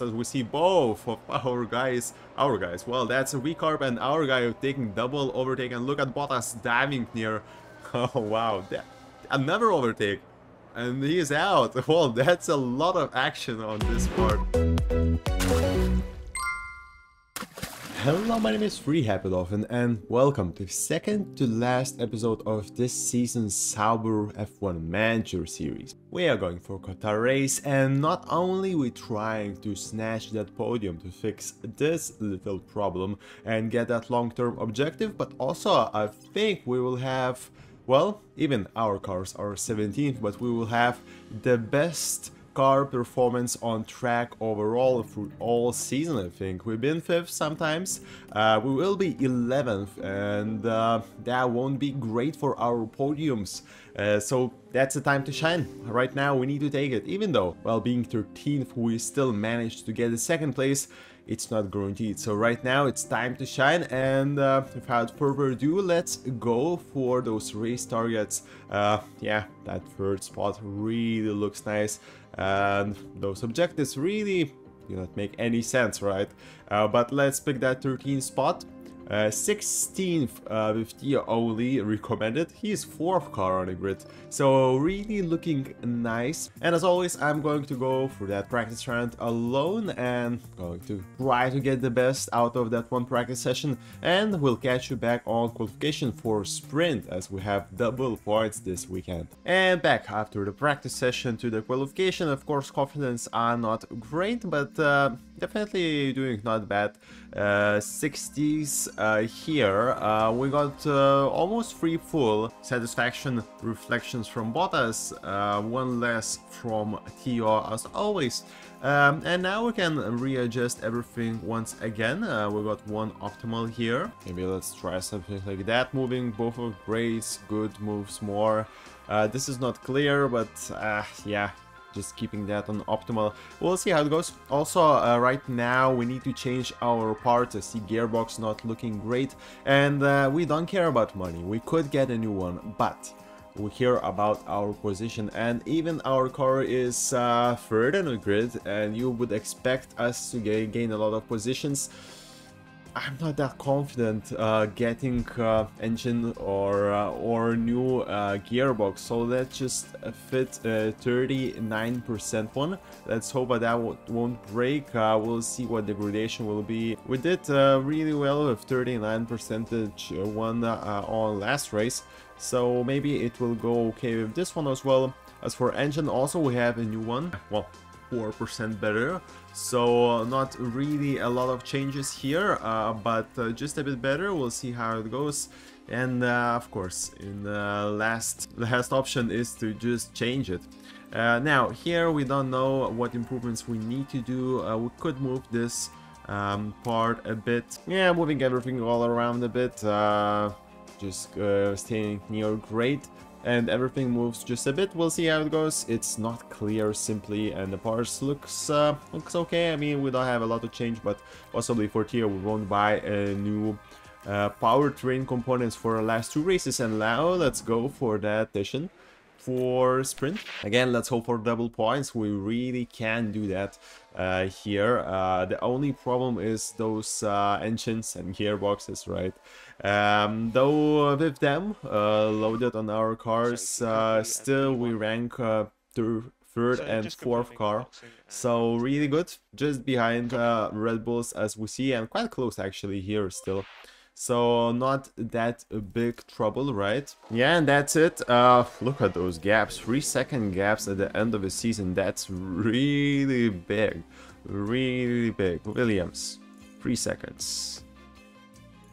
starts as we see both of our guys, well, that's a Recarb and our guy taking double overtake, and look at Bottas diving near. Oh wow, another overtake, and he is out. Well, that's a lot of action on this part. Hello, my name is FreeHappyDolphin and welcome to the second to last episode of this season's Sauber F1 Manager series. We are going for Qatar race, and not only we trying to snatch that podium to fix this little problem and get that long-term objective, but also I think we will have, well, even our cars are 17th, but we will have the best car performance on track overall through all season. I think we've been 5th sometimes, we will be 11th, and that won't be great for our podiums, so that's the time to shine. Right now we need to take it, even though, well, being 13th we still managed to get the 2nd place. It's not guaranteed, so right now it's time to shine, and without further ado, let's go for those race targets. Yeah, that 3rd spot really looks nice, and those objectives really do not make any sense, right? But let's pick that 13th spot. 16th with Theo only recommended. He's 4th car on the grid, so really looking nice. And as always, I'm going to go for that practice round alone and going to try to get the best out of that one practice session, and we'll catch you back on qualification for sprint as we have double points this weekend. And back after the practice session to the qualification. Of course, confidence are not great, but definitely doing not bad. 60s here. We got almost 3 full. Satisfaction reflections from Bottas, 1 less from Theo as always. And now we can readjust everything once again. We got 1 optimal here. Maybe let's try something like that. Moving both of Grace, good moves more. This is not clear, but yeah, just keeping that on optimal. We'll see how it goes. Also, right now we need to change our parts. I see gearbox not looking great, and we don't care about money. We could get a new one, but we care about our position, and even our car is 3rd on the grid, and you would expect us to gain a lot of positions. I'm not that confident getting engine or new gearbox, so let's just fit 39% one. Let's hope that won't break. We'll see what the gradation will be. We did really well with 39% one on last race, so maybe it will go okay with this one as well. As for engine, also we have a new one. Well, 4% better, so not really a lot of changes here, but just a bit better. We'll see how it goes. And of course, in the last option is to just change it. Now here we don't know what improvements we need to do. We could move this part a bit. Yeah, moving everything all around a bit, just staying near great, and everything moves just a bit. We'll see how it goes. It's not clear simply, and the parts looks okay. I mean, we don't have a lot of change, but possibly for Theo we won't buy a new powertrain components for the last 2 races. And now let's go for that session for sprint. Again, let's hope for double points. We really can do that here. The only problem is those engines and gearboxes, right? Though with them loaded on our cars, still we rank 3rd and 4th car, so really good, just behind Red Bulls as we see, and quite close actually here still. So not that big trouble, right? Yeah, and that's it. Look at those gaps, 3-second gaps at the end of the season. That's really big, really big. Williams, 3 seconds.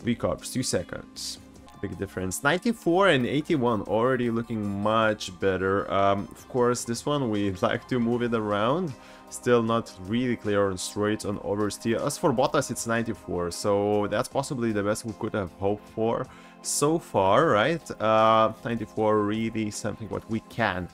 Recarbs, 2 seconds. Big difference. 94 and 81 already looking much better. Of course, this one we like to move it around. Still not really clear on straight on oversteer. As for Bottas, it's 94, so that's possibly the best we could have hoped for so far, right? 94 really something what we can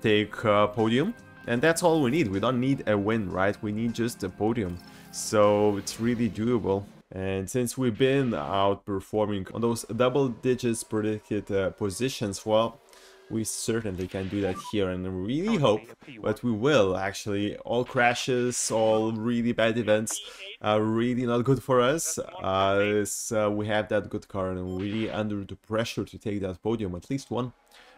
take podium, and that's all we need. We don't need a win, right? We need just a podium, so it's really doable. And since we've been outperforming on those double digits predicted positions, well, We certainly can do that here, and I really hope, but we will actually. All crashes, all really bad events are really not good for us. We have that good car and we're really under the pressure to take that podium, at least one.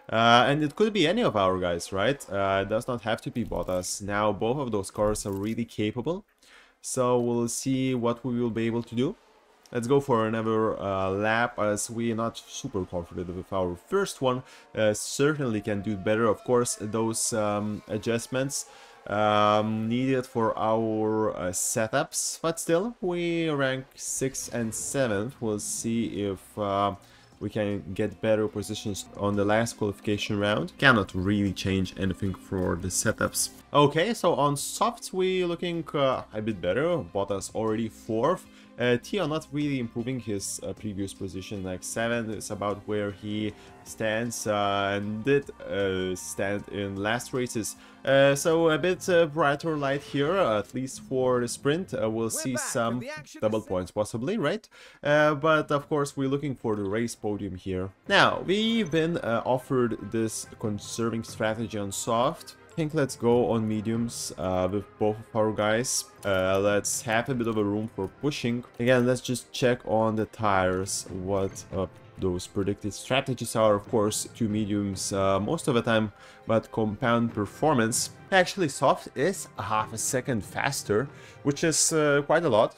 And it could be any of our guys, right? It does not have to be Bottas. Now both of those cars are really capable. So we'll see what we will be able to do. Let's go for another lap, as we are not super confident with our first one. Certainly can do better. Of course, those adjustments needed for our setups, but still, we rank 6th and 7th. We'll see if we can get better positions on the last qualification round. Cannot really change anything for the setups. Okay, so on softs we're looking a bit better. Bottas already 4th. Theo not really improving his previous position, like 7th is about where he stands and did stand in last races. So a bit brighter light here, at least for the sprint. We'll see some double points possibly, right? But of course we're looking for the race podium here. Now, we've been offered this conserving strategy on soft. I think let's go on mediums with both of our guys. Let's have a bit of a room for pushing. Again, let's just check on the tires what those predicted strategies are. Of course, 2 mediums most of the time, but compound performance. Actually, soft is half a second faster, which is quite a lot.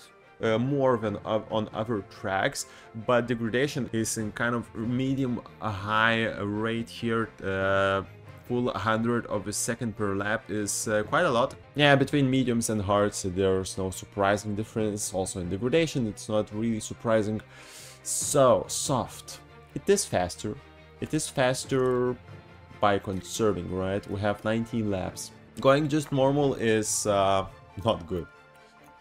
More than on other tracks, but degradation is in kind of medium high rate here. Full 100 of a second per lap is quite a lot. Yeah, between mediums and hards there's no surprising difference. Also in degradation it's not really surprising. So soft, it is faster. It is faster by conserving, right? We have 19 laps. Going just normal is not good.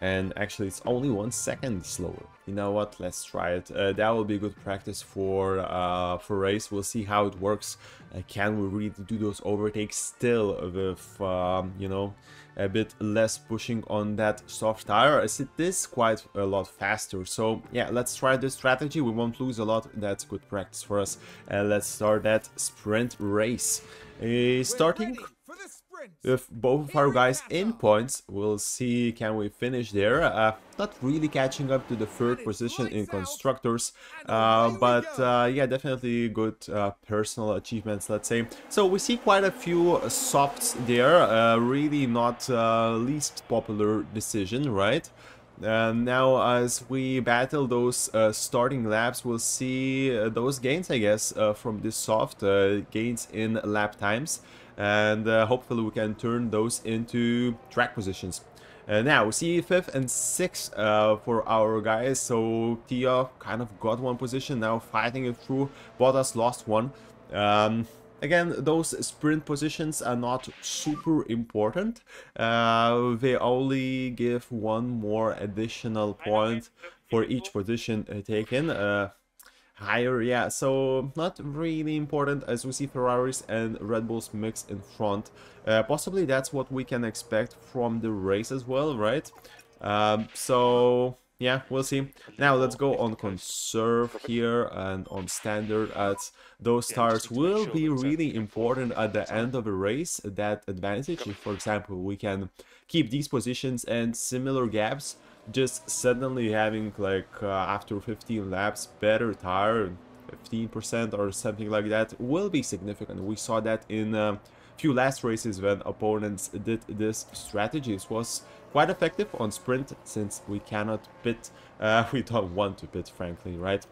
And actually it's only 1 second slower. You know what, let's try it. That will be good practice for race. We'll see how it works. Can we really do those overtakes still with you know, a bit less pushing on that soft tire, as it is quite a lot faster. So yeah, let's try this strategy. We won't lose a lot. That's good practice for us. Let's start that sprint race. Starting with both of our guys in points. We'll see, can we finish there. Not really catching up to the 3rd position in constructors, but yeah, definitely good personal achievements, let's say. So we see quite a few softs there. Really not least popular decision, right? Now as we battle those starting laps, we'll see those gains, I guess, from this soft, gains in lap times. And hopefully we can turn those into track positions. Now we see 5th and 6th for our guys. So Theo kind of got 1 position, now fighting it through. Bottas lost 1. Again, those sprint positions are not super important. They only give 1 more additional point for each position taken. Higher, yeah, so not really important, as we see Ferraris and Red Bulls mix in front. Possibly that's what we can expect from the race as well, right? So yeah, we'll see. Now let's go on conserve here and on standard, as those tires will be really important at the end of a race. That advantage, if for example we can keep these positions and similar gaps, just suddenly having like after 15 laps better tire, 15% or something like that, will be significant. We saw that in a few last races when opponents did this strategy. It was quite effective on sprint, since we cannot pit, we don't want to pit, frankly, right?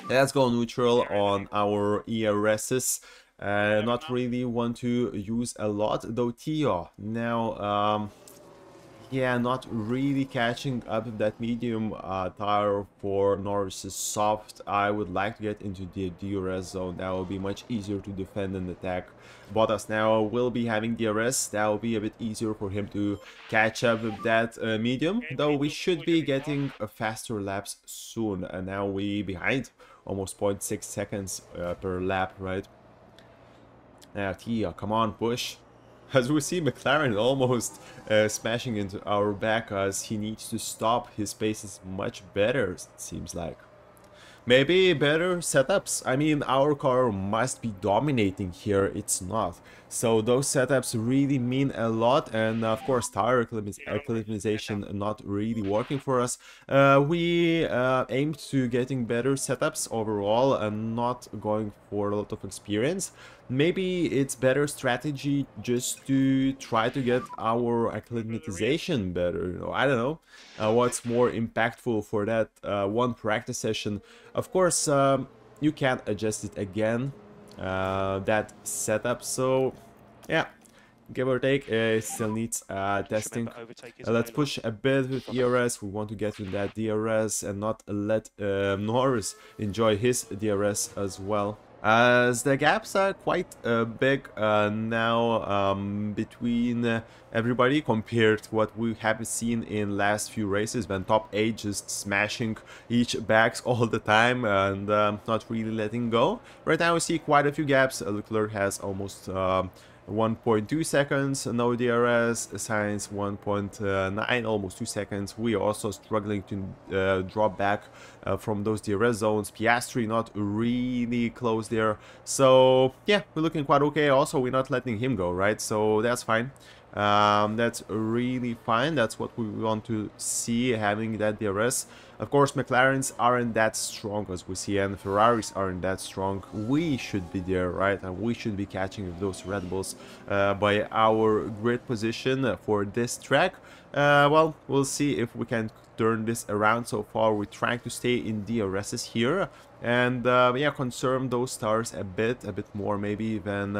Let's go neutral on our ERSs. Not really want to use a lot, though Theo now yeah, not really catching up with that medium tire for Norris's soft. I would like to get into the DRS zone. That will be much easier to defend and attack. Bottas now will be having DRS. That will be a bit easier for him to catch up with that medium, though we should be getting faster laps soon. And now we behind almost 0.6 seconds per lap, right? Now Theo, come on, push. As we see McLaren almost smashing into our back, as he needs to stop. His pace is much better, it seems like. Maybe better setups. I mean, our car must be dominating here. It's not. So those setups really mean a lot. And of course, tire acclimatization not really working for us. We aim to getting better setups overall and not going for a lot of experience. Maybe it's better strategy just to try to get our acclimatization better. You know, I don't know what's more impactful for that one practice session. Of course, you can't adjust it again, that setup. So yeah, give or take, it still needs testing. Let's push a bit with ERS. We want to get to that DRS and not let Norris enjoy his DRS as well. As the gaps are quite big now between everybody compared to what we have seen in last few races, when top 8 just smashing each backs all the time and not really letting go. Right now we see quite a few gaps. Leclerc has almost 1.2 seconds, no DRS, Sainz 1.9, almost 2 seconds. We are also struggling to drop back from those DRS zones. Piastri not really close there. So yeah, we're looking quite okay. Also, we're not letting him go, right? So that's fine. That's really fine. That's what we want to see, having that DRS. Of course, McLarens aren't that strong as we see, and Ferraris aren't that strong. We should be there, right? And we should be catching those Red Bulls by our grid position for this track. Well, we'll see if we can turn this around. So far, we're trying to stay in DRSs here and yeah, conserve those stars a bit more maybe than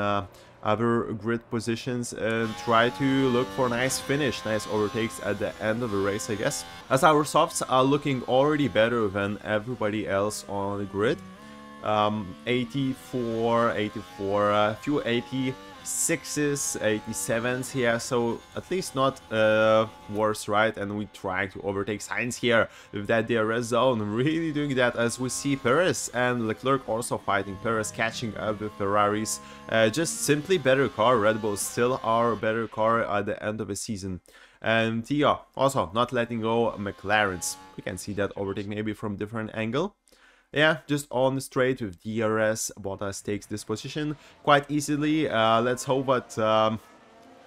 other grid positions, and try to look for a nice finish, nice overtakes at the end of the race, I guess. As our softs are looking already better than everybody else on the grid. 84, a few 86s, 87s here, so at least not worse, right? And we try to overtake Sainz here with that DRS zone, really doing that, as we see Perez and Leclerc also fighting. Perez catching up with Ferraris, just simply better car. Red Bull still our better car at the end of the season. And Theo also not letting go McLarens. We can see that overtake maybe from different angle. Yeah, just on the straight with DRS, Bottas takes this position quite easily. Let's hope that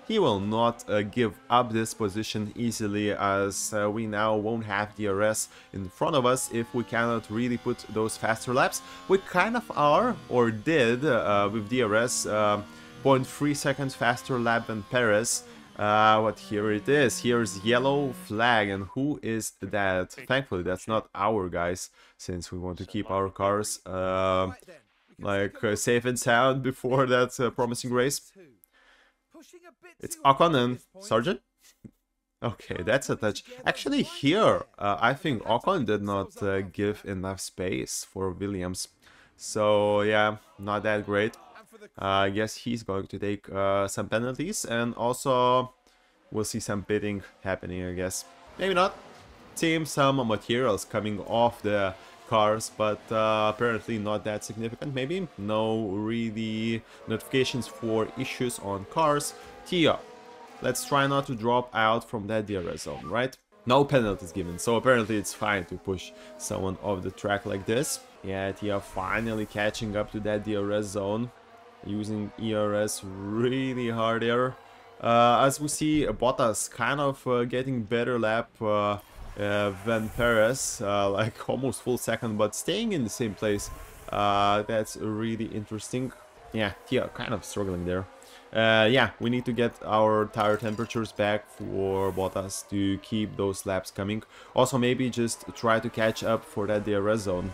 he will not give up this position easily, as we now won't have DRS in front of us if we cannot really put those faster laps. We kind of are, or did, with DRS, 0.3 seconds faster lap than Perez. But here it is. Here's yellow flag, and who is that? Thankfully, that's not our guys, since we want to keep our cars safe and sound before that promising race. It's Ocon and Sargent. Okay, that's a touch. Actually, here I think Ocon did not give enough space for Williams, so yeah, not that great. I guess he's going to take some penalties, and also we'll see some pitting happening, I guess. Maybe not. Seems some materials coming off the cars, but apparently not that significant. Maybe no really notifications for issues on cars. Theo, let's try not to drop out from that DRS zone, right? No penalties given, so apparently it's fine to push someone off the track like this. Yeah, Theo finally catching up to that DRS zone, using ERS really hard there. As we see, Bottas kind of getting better lap than Perez, like almost full second, but staying in the same place. That's really interesting. Yeah, Theo kind of struggling there. Yeah, we need to get our tire temperatures back for Bottas to keep those laps coming. Also, maybe just try to catch up for that DRS zone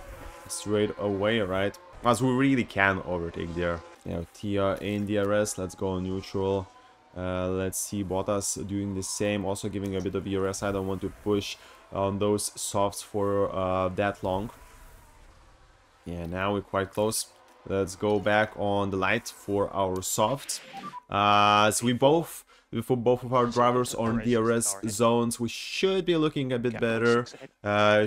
straight away, right? As we really can overtake there. Yeah, Theo in DRS, let's go neutral. Let's see Bottas doing the same, also giving a bit of DRS. I don't want to push on those softs for that long. Yeah, now we're quite close. Let's go back on the light for our softs. So for both of our drivers on DRS zones, we should be looking a bit better.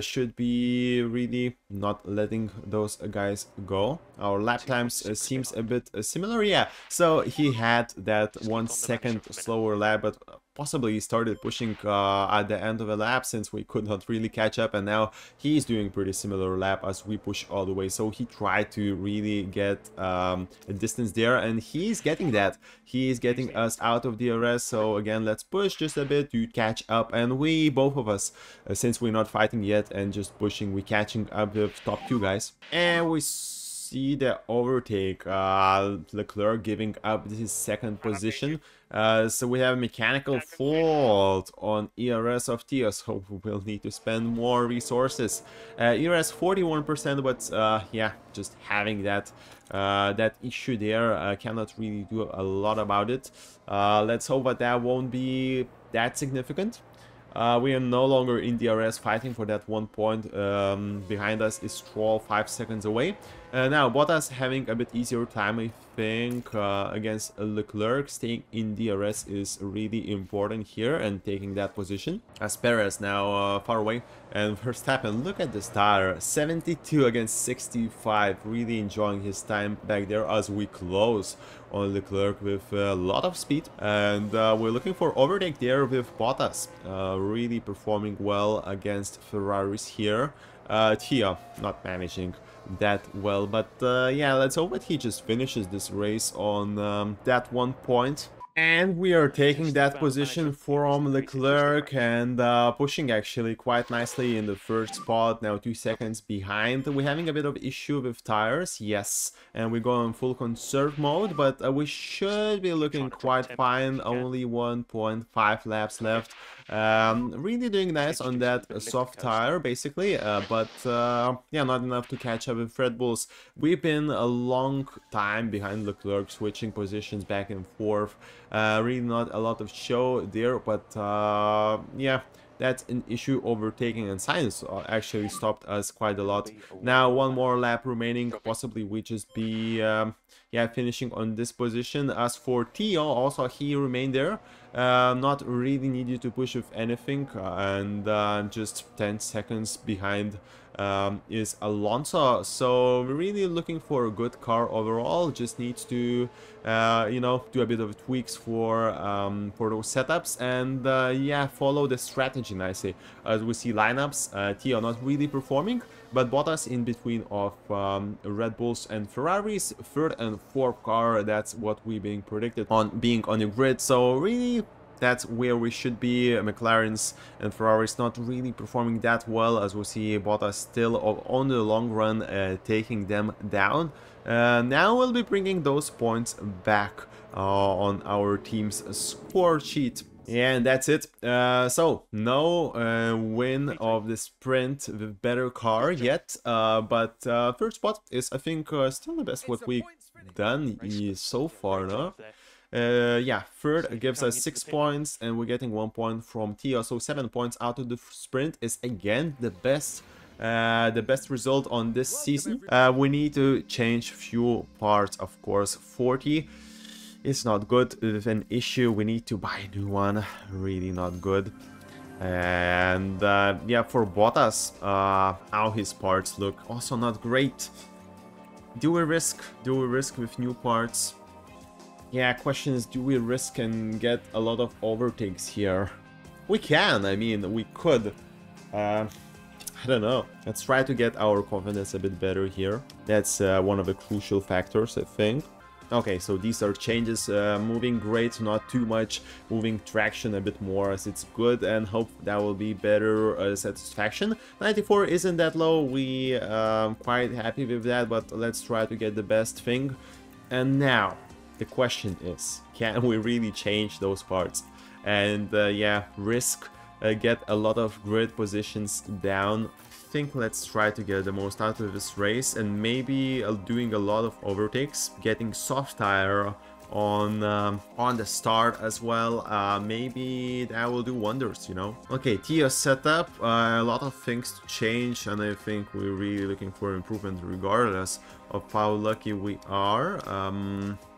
Should be really not letting those guys go. Our lap times seems a bit similar. Yeah, so he had that 1 second slower lap, but possibly started pushing at the end of a lap, since we could not really catch up, and now he's doing pretty similar lap as we push all the way. So he tried to really get a distance there, and he's getting that. He is getting us out of DRS. So again, let's push just a bit to catch up, and we, both of us, since we're not fighting yet and just pushing, we catching up the top two guys, and we see the overtake. Leclerc giving up his second position. So we have mechanical fault on ERS of Theo, so we'll need to spend more resources. ERS 41%, but yeah, just having that that issue there, cannot really do a lot about it. Let's hope that that won't be that significant. We are no longer in DRS fighting for that 1 point. Behind us is Stroll 5 seconds away. Now Bottas having a bit easier time, I think, against Leclerc. Staying in DRS is really important here and taking that position. As Perez now far away, and Verstappen, look at this tire, 72 against 65, really enjoying his time back there as we close on Leclerc with a lot of speed. And we're looking for overtake there with Bottas, really performing well against Ferraris here. Theo not managing that well, but yeah, let's hope that he just finishes this race on that 1 point. And we are taking that position from Leclerc and pushing actually quite nicely in the first spot, now 2 seconds behind. We're having a bit of issue with tires, yes, and we go in full conserve mode, but we should be looking quite fine, only 1.5 laps left. Really doing nice on that soft tire basically, but yeah, not enough to catch up with Red Bulls. We've been a long time behind Leclerc, switching positions back and forth. Really not a lot of show there, but yeah, that's an issue. Overtaking and science actually stopped us quite a lot. Now 1 more lap remaining, possibly we just be yeah, finishing on this position. As for Theo, also he remained there, not really needed to push with anything, and just 10 seconds behind is Alonso. So we're really looking for a good car overall. Just needs to you know, do a bit of tweaks for those setups, and yeah, follow the strategy nicely. As we see lineups, Theo not really performing, but Bottas in between of Red Bulls and Ferraris, 3rd and 4th car. That's what we being predicted on being on the grid. So really, that's where we should be. McLaren's and Ferraris not really performing that well, as we see Bottas still on the long run taking them down. Now we'll be bringing those points back on our team's score sheet. And that's it. So no win of the sprint with better car yet, but 3rd spot is, I think, still the best what we've done so far, no? Yeah, 3rd gives us 6 points, and we're getting 1 point from Theo, so 7 points out of the sprint is again the best result on this season. We need to change few parts, of course. 40 is not good with an issue. We need to buy a new one, really not good. And yeah, for Bottas, how his parts look, also not great. Do we risk with new parts? Yeah, question is, do we risk and get a lot of overtakes here? We can, I mean, we could. I don't know. Let's try to get our confidence a bit better here. That's one of the crucial factors, I think. Okay, so these are changes. Moving great, not too much. Moving traction a bit more, as it's good, and hope that will be better satisfaction. 94 isn't that low. We quite happy with that, but let's try to get the best thing. And now the question is, can we really change those parts? And yeah, risk get a lot of grid positions down. I think let's try to get the most out of this race, and maybe doing a lot of overtakes, getting soft tire on the start as well. Maybe that will do wonders, you know. Okay, Theo setup, a lot of things to change, and I think we're really looking for improvement regardless of how lucky we are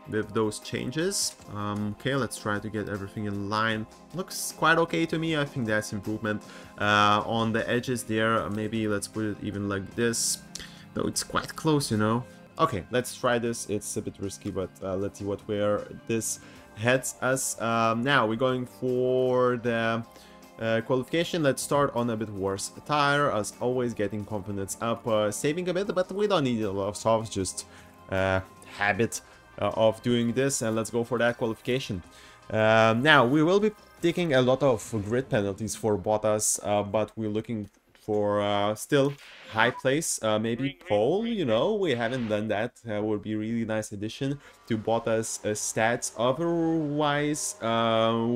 with those changes. Okay, let's try to get everything in line. Looks quite okay to me. I think that's improvement. On the edges there, maybe let's put it even like this, though it's quite close, you know. Okay, let's try this. It's a bit risky, but let's see what where this heads us. Now we're going for the qualification. Let's start on a bit worse tire, as always, getting confidence up, saving a bit, but we don't need a lot of softs, just habit of doing this, and let's go for that qualification. Now we will be taking a lot of grid penalties for Bottas, but we're looking for still high place, maybe pole, you know, we haven't done that. Would be really nice addition to Bottas' stats. Otherwise,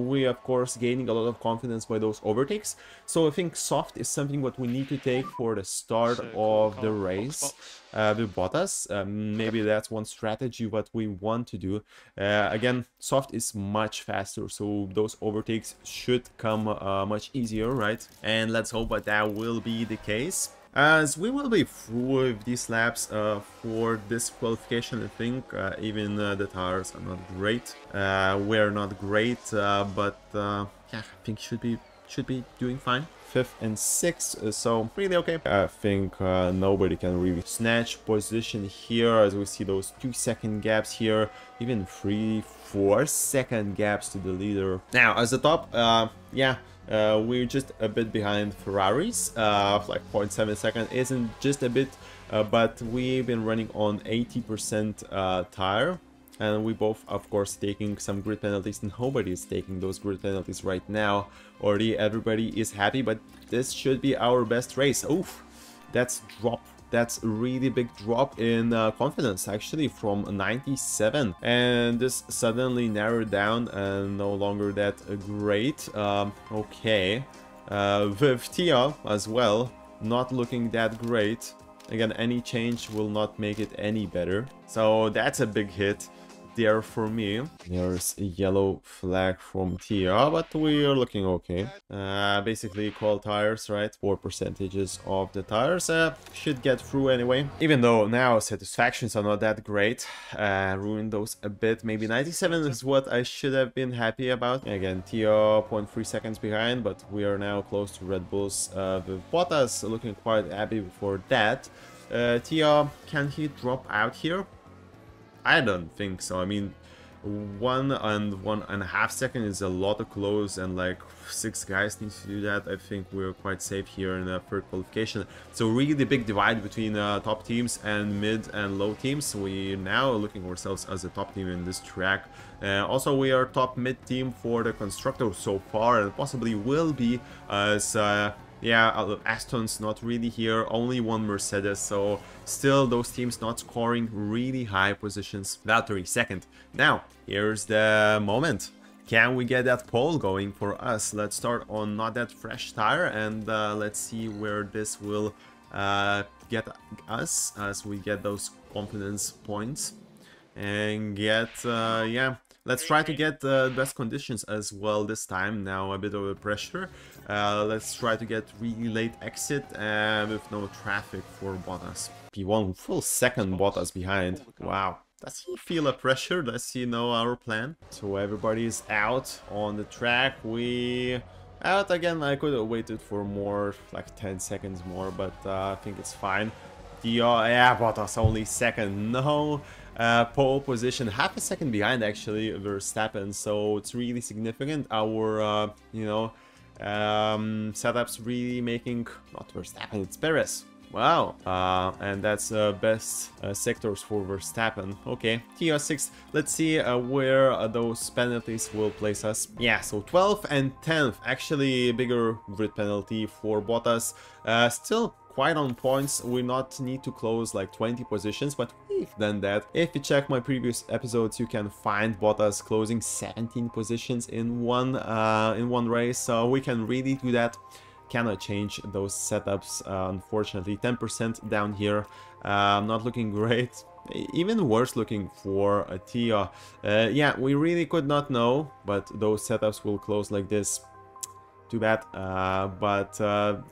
we of course gaining a lot of confidence by those overtakes, so I think soft is something what we need to take for the start of the race with Bottas. Maybe that's one strategy what we want to do. Again, soft is much faster, so those overtakes should come much easier, right? And let's hope that that will be the case, as we will be through with these laps for this qualification. I think even the tires are not great. We're not great, but yeah, I think should be doing fine. 5th and 6th, so really okay. I think nobody can really snatch position here, as we see those 2-second gaps here, even 3-4 second gaps to the leader. Now as the top, yeah, we're just a bit behind Ferraris, like 0.7 seconds isn't just a bit, but we've been running on 80% tire, and we both of course taking some grid penalties, and nobody is taking those grid penalties right now. Already everybody is happy, but this should be our best race. Oof, that's a really big drop in confidence, actually, from 97, and this suddenly narrowed down and no longer that great. Okay, with Theo as well, not looking that great. Again, any change will not make it any better, so that's a big hit there for me. There's a yellow flag from Theo, but we are looking okay. Basically equal tires, right? 4% of the tires should get through anyway, even though now satisfactions are not that great. Ruined those a bit. Maybe 97 is what I should have been happy about. Again, Theo 0.3 seconds behind, but we are now close to Red Bulls with Bottas, looking quite happy for that. Theo, can he drop out here? I don't think so. I mean, 1 and 1.5 seconds is a lot of close, and like 6 guys need to do that. I think we're quite safe here in the third qualification. So really the big divide between top teams and mid and low teams. We now looking ourselves as a top team in this track. Also, we are top mid team for the Constructor so far, and possibly will be, as yeah, Aston's not really here, only 1 Mercedes, so still those teams not scoring really high positions. Valtteri second. Now, here's the moment. Can we get that pole going for us? Let's start on not that fresh tire, and let's see where this will get us, as we get those confidence points and get, yeah, let's try to get the best conditions as well this time. Now a bit of a pressure. Let's try to get really late exit with no traffic for Bottas. P1 full second Bottas behind. Wow. Does he feel a pressure? Does he know our plan? So everybody's out on the track. We out again. I could have waited for more, like 10 seconds more, but I think it's fine. Yeah, Bottas only second. No. Pole position, half a second behind actually Verstappen, so it's really significant. Our you know, setups really making, not Verstappen, it's Perez. Wow, and that's best sectors for Verstappen. Okay, Theo 6th. Let's see where those penalties will place us. Yeah, so 12th and 10th, actually bigger grid penalty for Bottas. Still quite on points. We not need to close like 20 positions, but we've done that. If you check my previous episodes, you can find Bottas closing 17 positions in one race, so we can really do that. Cannot change those setups, unfortunately. 10% down here, not looking great. Even worse looking for a Theo. Yeah, we really could not know, but those setups will close like this. Too bad, but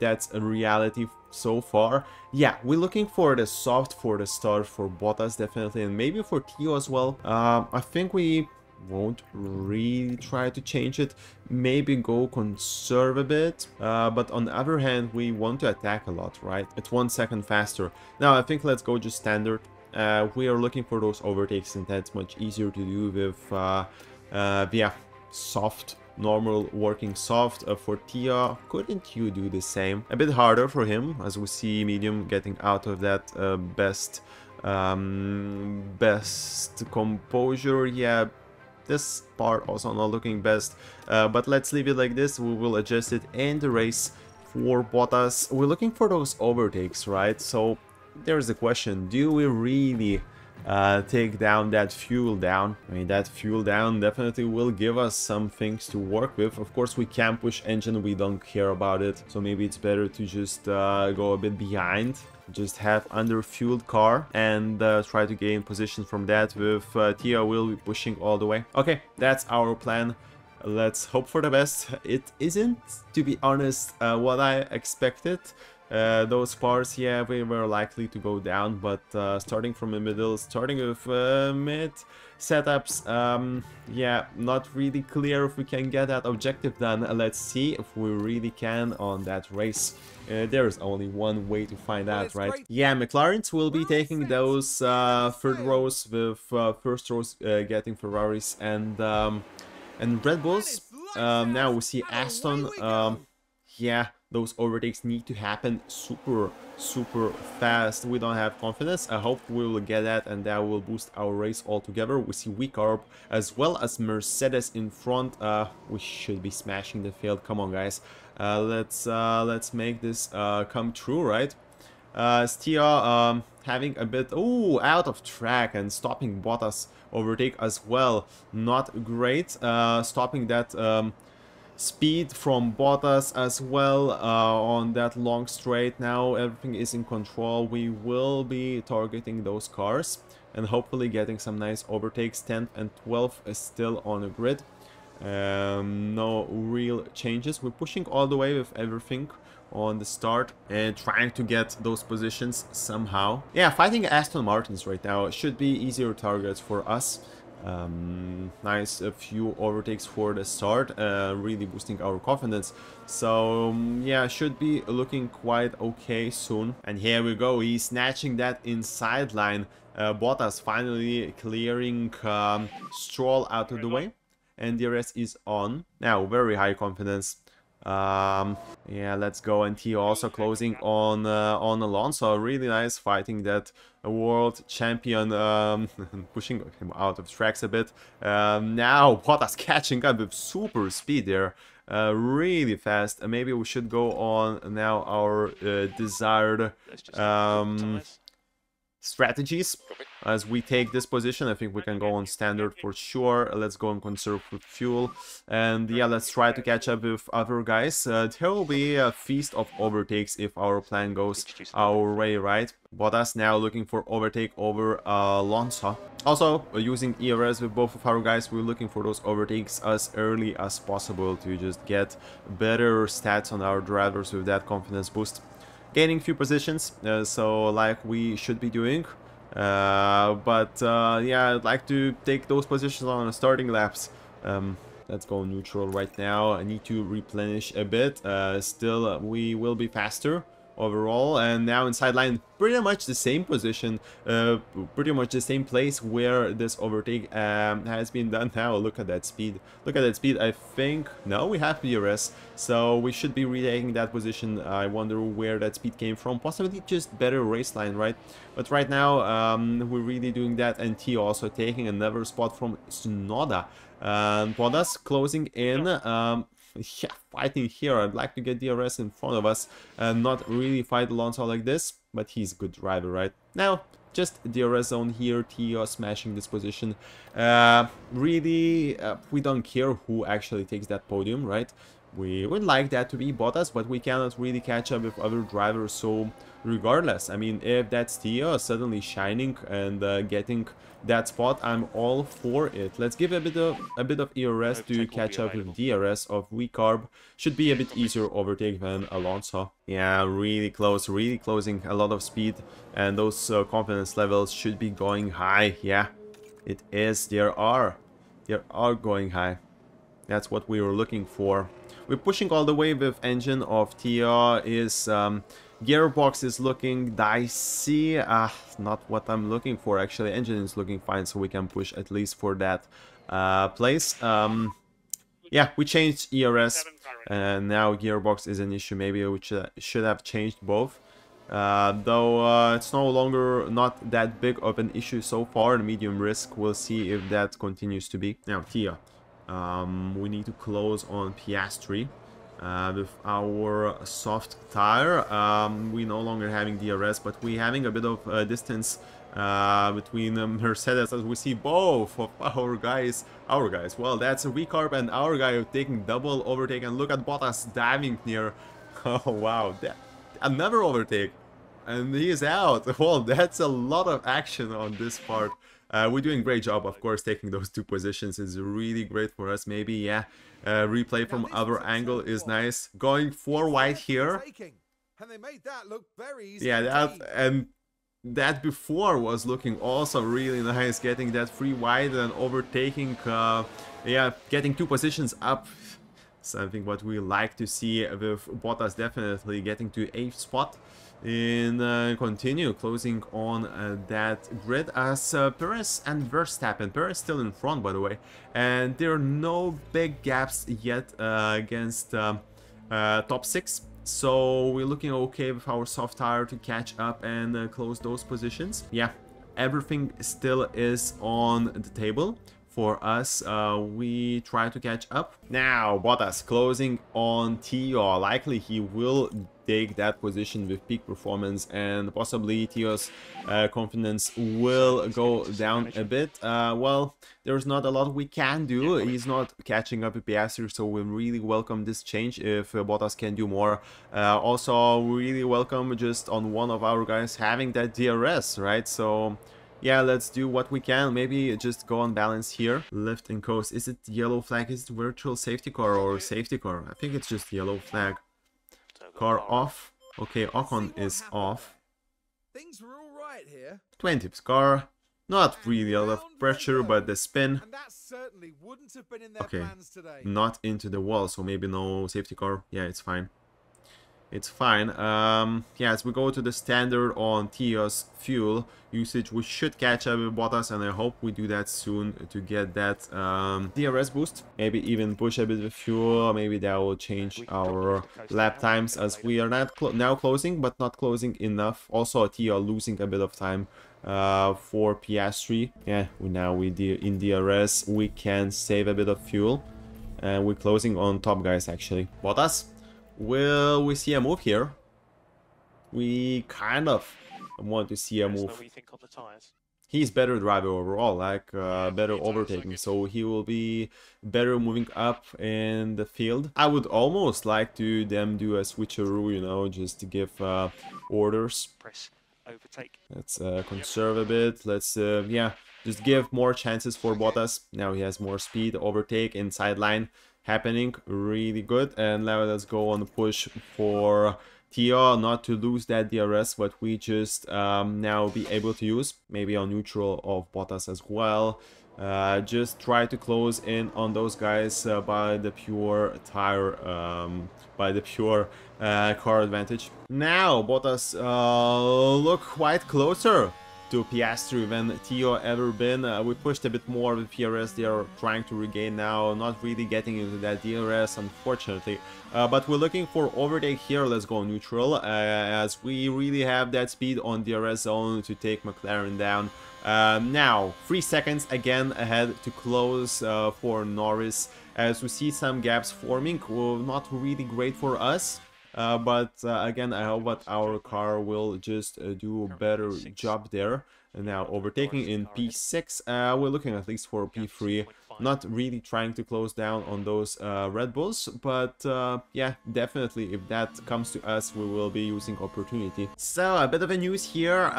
that's a reality so far. Yeah, we're looking for the soft for the start for Bottas definitely, and maybe for Theo as well. I think we won't really try to change it, maybe go conserve a bit, but on the other hand we want to attack a lot, right? It's 1 second faster. Now I think let's go just standard. We are looking for those overtakes, and that's much easier to do with Yeah, soft, normal working soft for Theo. Couldn't you do the same? A bit harder for him, as we see medium getting out of that best composure. Yeah, this part also not looking best, but let's leave it like this. We will adjust it in the race. For Bottas, we're looking for those overtakes, right? So there's the question, do we really take down that fuel down? I mean, that fuel down definitely will give us some things to work with. Of course, we can push engine, we don't care about it, so maybe it's better to just go a bit behind, just have under-fueled car and try to gain position from that. With Theo will be pushing all the way. Okay, that's our plan. Let's hope for the best. It isn't, to be honest, what I expected. Those parts, yeah, we were likely to go down, but starting from the middle, starting with mid setups, yeah, not really clear if we can get that objective done. Let's see if we really can on that race. There's only one way to find out, right? Great. Yeah, McLarens will be taking those third rows, with first rows getting Ferraris and Red Bulls. Now we see Aston. Yeah, those overtakes need to happen super fast. We don't have confidence. I hope we will get that, and that will boost our race altogether. We see Wecarb as well as Mercedes in front. We should be smashing the field. Come on, guys. Let's make this come true, right? Theo having a bit out of track and stopping Bottas overtake as well. Not great. Stopping that speed from Bottas as well on that long straight. Now everything is in control. We will be targeting those cars and hopefully getting some nice overtakes. 10th and 12th is still on the grid. No real changes. We're pushing all the way with everything on the start and trying to get those positions somehow. Yeah, fighting Aston Martins right now should be easier targets for us. Nice, a few overtakes for the start, really boosting our confidence. So yeah, should be looking quite okay soon. And here we go, he's snatching that inside line. Bottas finally clearing Stroll out of the way, and the rest is on. Now very high confidence. Yeah, let's go. And Theo also closing on Alonso. Really nice fighting that world champion, pushing him out of tracks a bit. Now Bottas catching up with super speed there, really fast. Maybe we should go on now our desired strategies. As we take this position, I think we can go on standard for sure. Let's go and conserve with fuel, and yeah, let's try to catch up with other guys. There will be a feast of overtakes if our plan goes our way, right? Bottas now looking for overtake over Alonso. Also using ERS with both of our guys. We're looking for those overtakes as early as possible to just get better stats on our drivers with that confidence boost. Gaining few positions, so like we should be doing. But yeah, I'd like to take those positions on the starting laps. Let's go neutral right now. I need to replenish a bit. Still, we will be faster overall. And now inside line, pretty much the same position, pretty much the same place where this overtake has been done. Now look at that speed. Look at that speed. I think no, we have DRS, so we should be retaking that position. I wonder where that speed came from. Possibly just better race line, right? But right now we're really doing that. And T also taking another spot from Tsunoda. Bottas closing in. Yeah, fighting here. I'd like to get DRS in front of us and not really fight Alonso like this, but he's a good driver, right? Now, just DRS zone here. Theo smashing this position. Really, we don't care who actually takes that podium, right? We would like that to be Bottas, but we cannot really catch up with other drivers, so regardless, I mean, if that's Theo suddenly shining and getting that spot, I'm all for it. Let's give a bit of ERS to catch up with DRS of Wecarb. Should be a bit easier overtake than Alonso. Yeah, really close, really closing, a lot of speed, and those confidence levels should be going high. Yeah, it is. They are going high. That's what we were looking for. We're pushing all the way with engine of Theo. Is gearbox is looking dicey. Not what I'm looking for actually. Engine is looking fine, so we can push at least for that place. Yeah, we changed ERS, and now gearbox is an issue. Maybe we should have changed both. Though it's no longer not that big of an issue so far. Medium risk. We'll see if that continues to be. Now, Theo, we need to close on Piastri. With our soft tire, we no longer having DRS, but we having a bit of distance between Mercedes, as we see both of our guys, well, that's a recarb and our guy taking double overtake, and look at Bottas diving near. Oh wow, that another overtake, and he is out. Well, that's a lot of action on this part. We're doing a great job, of course. Taking those two positions is really great for us. Maybe, yeah, replay from other angle is nice. Going 4 wide here. Yeah, that before was looking also really nice. Getting that 3 wide and overtaking, yeah, getting 2 positions up. Something what we like to see, with Bottas definitely getting to 8th spot. In continue closing on that grid as Perez and Verstappen. Perez still in front, by the way, and there are no big gaps yet against top 6. So we're looking okay with our soft tire to catch up and close those positions. Yeah, everything still is on the table for us. We try to catch up. Now Bottas closing on Theo. Likely he will take that position with peak performance, and possibly Theo's confidence will go down a bit. Well, there's not a lot we can do. He's not catching up with Piastri, so we really welcome this change if Bottas can do more. Also really welcome just on one of our guys having that DRS, right? So yeah, let's do what we can. Maybe just go on balance here. Lift and coast. Is it yellow flag? Is it virtual safety car or safety car? I think it's just yellow flag. Car off. Okay, Ocon is off. Things were all right here. 20th car. Not really a lot of pressure, but the spin. Okay, not into the wall, so maybe no safety car. Yeah, it's fine. It's fine. Yeah, as we go to the standard on Theo's fuel usage, we should catch up with Bottas, and I hope we do that soon to get that DRS boost. Maybe even push a bit of fuel. Maybe that will change our lap times, as we are not now closing, but not closing enough. Also, Theo losing a bit of time for Piastri. Yeah, in DRS we can save a bit of fuel, and we're closing on top guys actually. Bottas. Will we see a move here? We kind of want to see a move. He's better driver overall, like better overtaking, so he will be better moving up in the field. I would almost like to them do a switcheroo, you know, just to give orders. Let's conserve a bit. Let's yeah, just give more chances for Bottas. Now he has more speed. Overtake inside line happening, really good. And now let's go on the push for Theo, not to lose that DRS, but we just now be able to use maybe on neutral of Bottas as well. Just try to close in on those guys by the pure tire, by the pure car advantage. Now Bottas look quite closer to Piastri than Theo ever been. We pushed a bit more with PRS. They are trying to regain now, not really getting into that DRS, unfortunately. But we're looking for overtake here. Let's go neutral, as we really have that speed on DRS zone to take McLaren down. Now 3 seconds again ahead to close for Norris, as we see some gaps forming. Well, not really great for us. But again, I hope that our car will just do a better job there. And now overtaking in P6, we're looking at least for P3. Not really trying to close down on those Red Bulls, but yeah, definitely if that comes to us, we will be using opportunity. So a bit of a news here.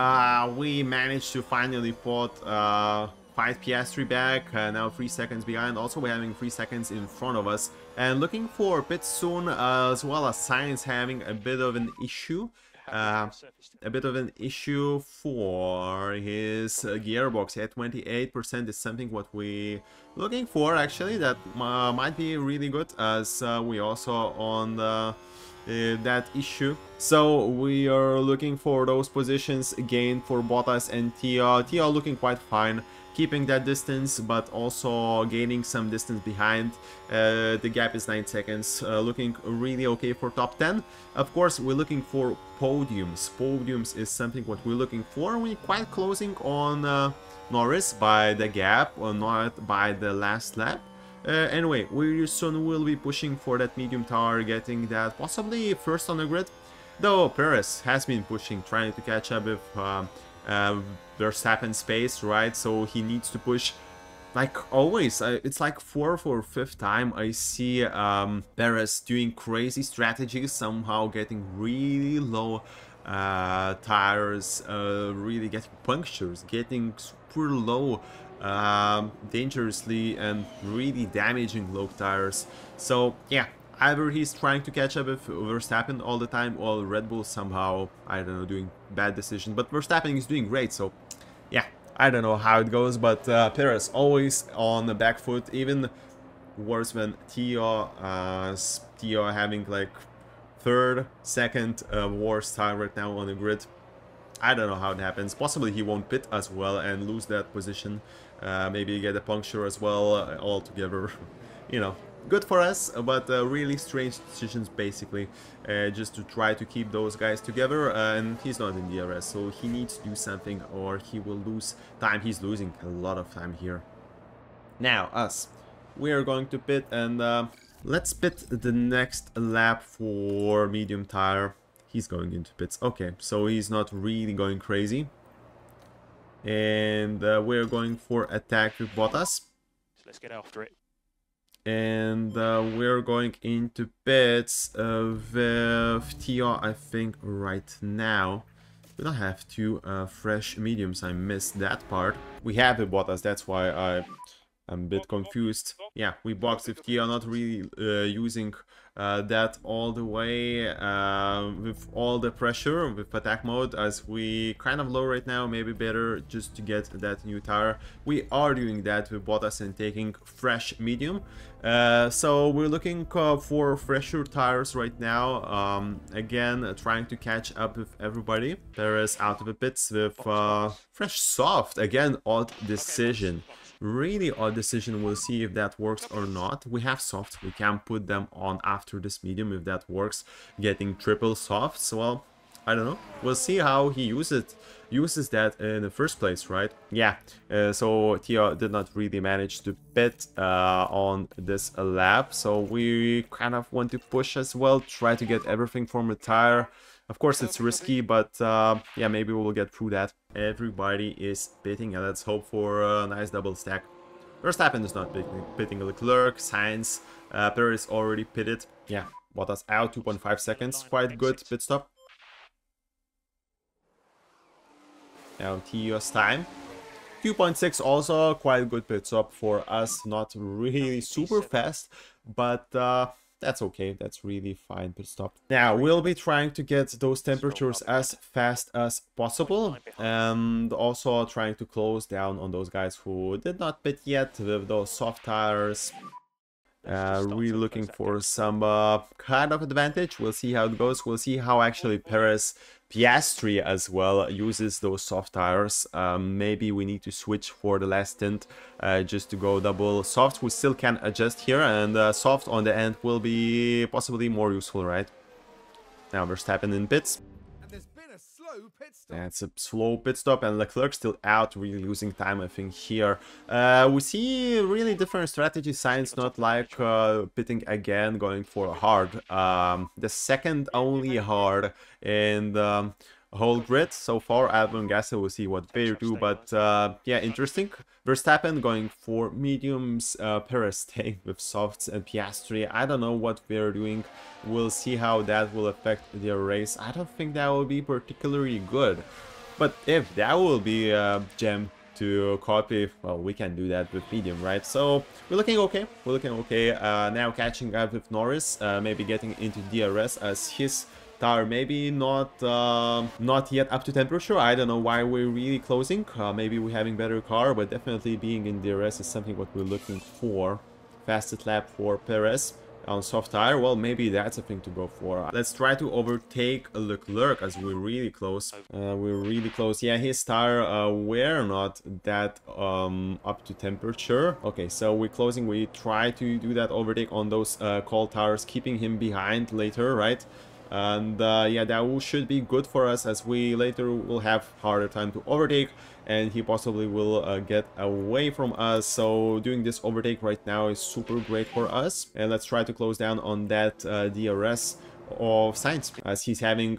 We managed to finally put 5 Piastri back, now 3 seconds behind. Also, we're having 3 seconds in front of us, and looking for a bit soon, as well as Sainz having a bit of an issue. For his gearbox at 28% is something what we looking for actually. That might be really good, as we also on that issue. So we are looking for those positions again for Bottas and Theo. Theo looking quite fine. keeping that distance, but also gaining some distance behind. The gap is 9 seconds, looking really okay for top 10. Of course, we're looking for podiums. Podiums is something what we're looking for. We're quite closing on Norris by the gap, or not by the last lap. Anyway, we soon will be pushing for that medium tower, getting that possibly first on the grid. Though Perez has been pushing, trying to catch up with Verstappen's pace, right? So he needs to push like always. It's like 4th or 5th time I see Perez doing crazy strategies, somehow getting really low tires, really getting punctures, getting super low, dangerously, and really damaging low tires. So yeah, either he's trying to catch up with Verstappen all the time, or Red Bull somehow, I don't know, doing bad decisions. But Verstappen is doing great, so yeah, I don't know how it goes. But Perez always on the back foot, even worse than Theo. Theo having like 3rd, 2nd worst time right now on the grid. I don't know how it happens. Possibly he won't pit as well and lose that position. Maybe get a puncture as well altogether. You know, good for us, but really strange decisions basically, just to try to keep those guys together. And he's not in DRS, so he needs to do something or he will lose time. He's losing a lot of time here. Now us, we are going to pit, and let's pit the next lap for medium tire. He's going into pits. Okay, so he's not really going crazy. And we're going for attack with Bottas. So let's get after it. And we're going into pits with Theo, I think, right now. We don't have two fresh mediums. I missed that part. We have a Bottas, that's why I'm a bit confused. Yeah, we boxed with Theo, not really using that all the way with all the pressure with attack mode, as we kind of low right now. Maybe better just to get that new tire. We are doing that with Bottas and taking fresh medium. So we're looking for fresher tires right now. Again, trying to catch up with everybody. Perez out of the pits with fresh soft. Again, odd decision. Really odd decision. We'll see if that works or not. We have soft, we can put them on after this medium if that works. Getting triple softs, well, I don't know. We'll see how he uses that in the first place, right? Yeah, so Theo did not really manage to pit on this lap, so we kind of want to push as well, try to get everything from the tire. Of course, it's risky, but yeah, maybe we'll get through that. Everybody is pitting, and let's hope for a nice double stack. Verstappen is not pitting. Leclerc, Sainz, Perez already pitted. Yeah, Bottas out, 2.5 seconds. Quite good pit stop. Now Theo's time. 2.6 also quite good pit stop for us. Not really super fast, but that's okay. That's really fine pit stop. Now we'll be trying to get those temperatures as fast as possible, and also trying to close down on those guys who did not pit yet with those soft tires. Really looking for some kind of advantage. We'll see how it goes. We'll see how actually Perez Piastri as well uses those soft tires. Maybe we need to switch for the last stint just to go double soft. We still can adjust here, and soft on the end will be possibly more useful, right? Now Verstappen in pits. That's a slow pit stop, and Leclerc still out, really losing time, I think, here. We see really different strategy. Sainz not like pitting again, going for hard. The second only hard in the whole grid so far. Albon, Gasly, we'll see what they do, but yeah, interesting. Verstappen going for mediums, Perez staying with softs, and Piastri, I don't know what they're doing. We'll see how that will affect their race. I don't think that will be particularly good, but if that will be a gem to copy, well, we can do that with medium, right? So we're looking okay. We're looking okay. Now catching up with Norris, maybe getting into DRS as his tire maybe not yet up to temperature. I don't know why we're really closing. Maybe we're having better car, but definitely being in DRS is something what we're looking for. Fastest lap for Perez. on soft tire. Well, maybe that's a thing to go for. Let's try to overtake Leclerc as we're really close. We're really close. Yeah, his tire were not that up to temperature. Okay, so we're closing. We try to do that overtake on those cold tires, keeping him behind later, right? And yeah, that should be good for us, as we later will have harder time to overtake, and he possibly will get away from us. So doing this overtake right now is super great for us. And let's try to close down on that DRS of Sainz, as he's having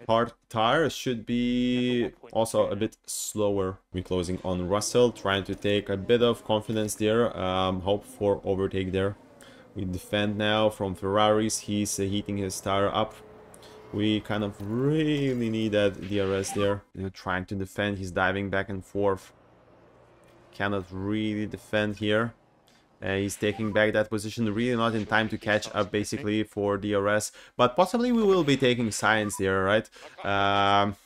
hard tires, should be also a bit slower. We're closing on Russell, trying to take a bit of confidence there, hope for overtake there. We defend now from Ferraris. He's heating his tire up. We kind of really need that DRS there. Trying to defend. He's diving back and forth. Cannot really defend here. He's taking back that position. Really not in time to catch up basically for DRS. But possibly we will be taking Sainz there, right?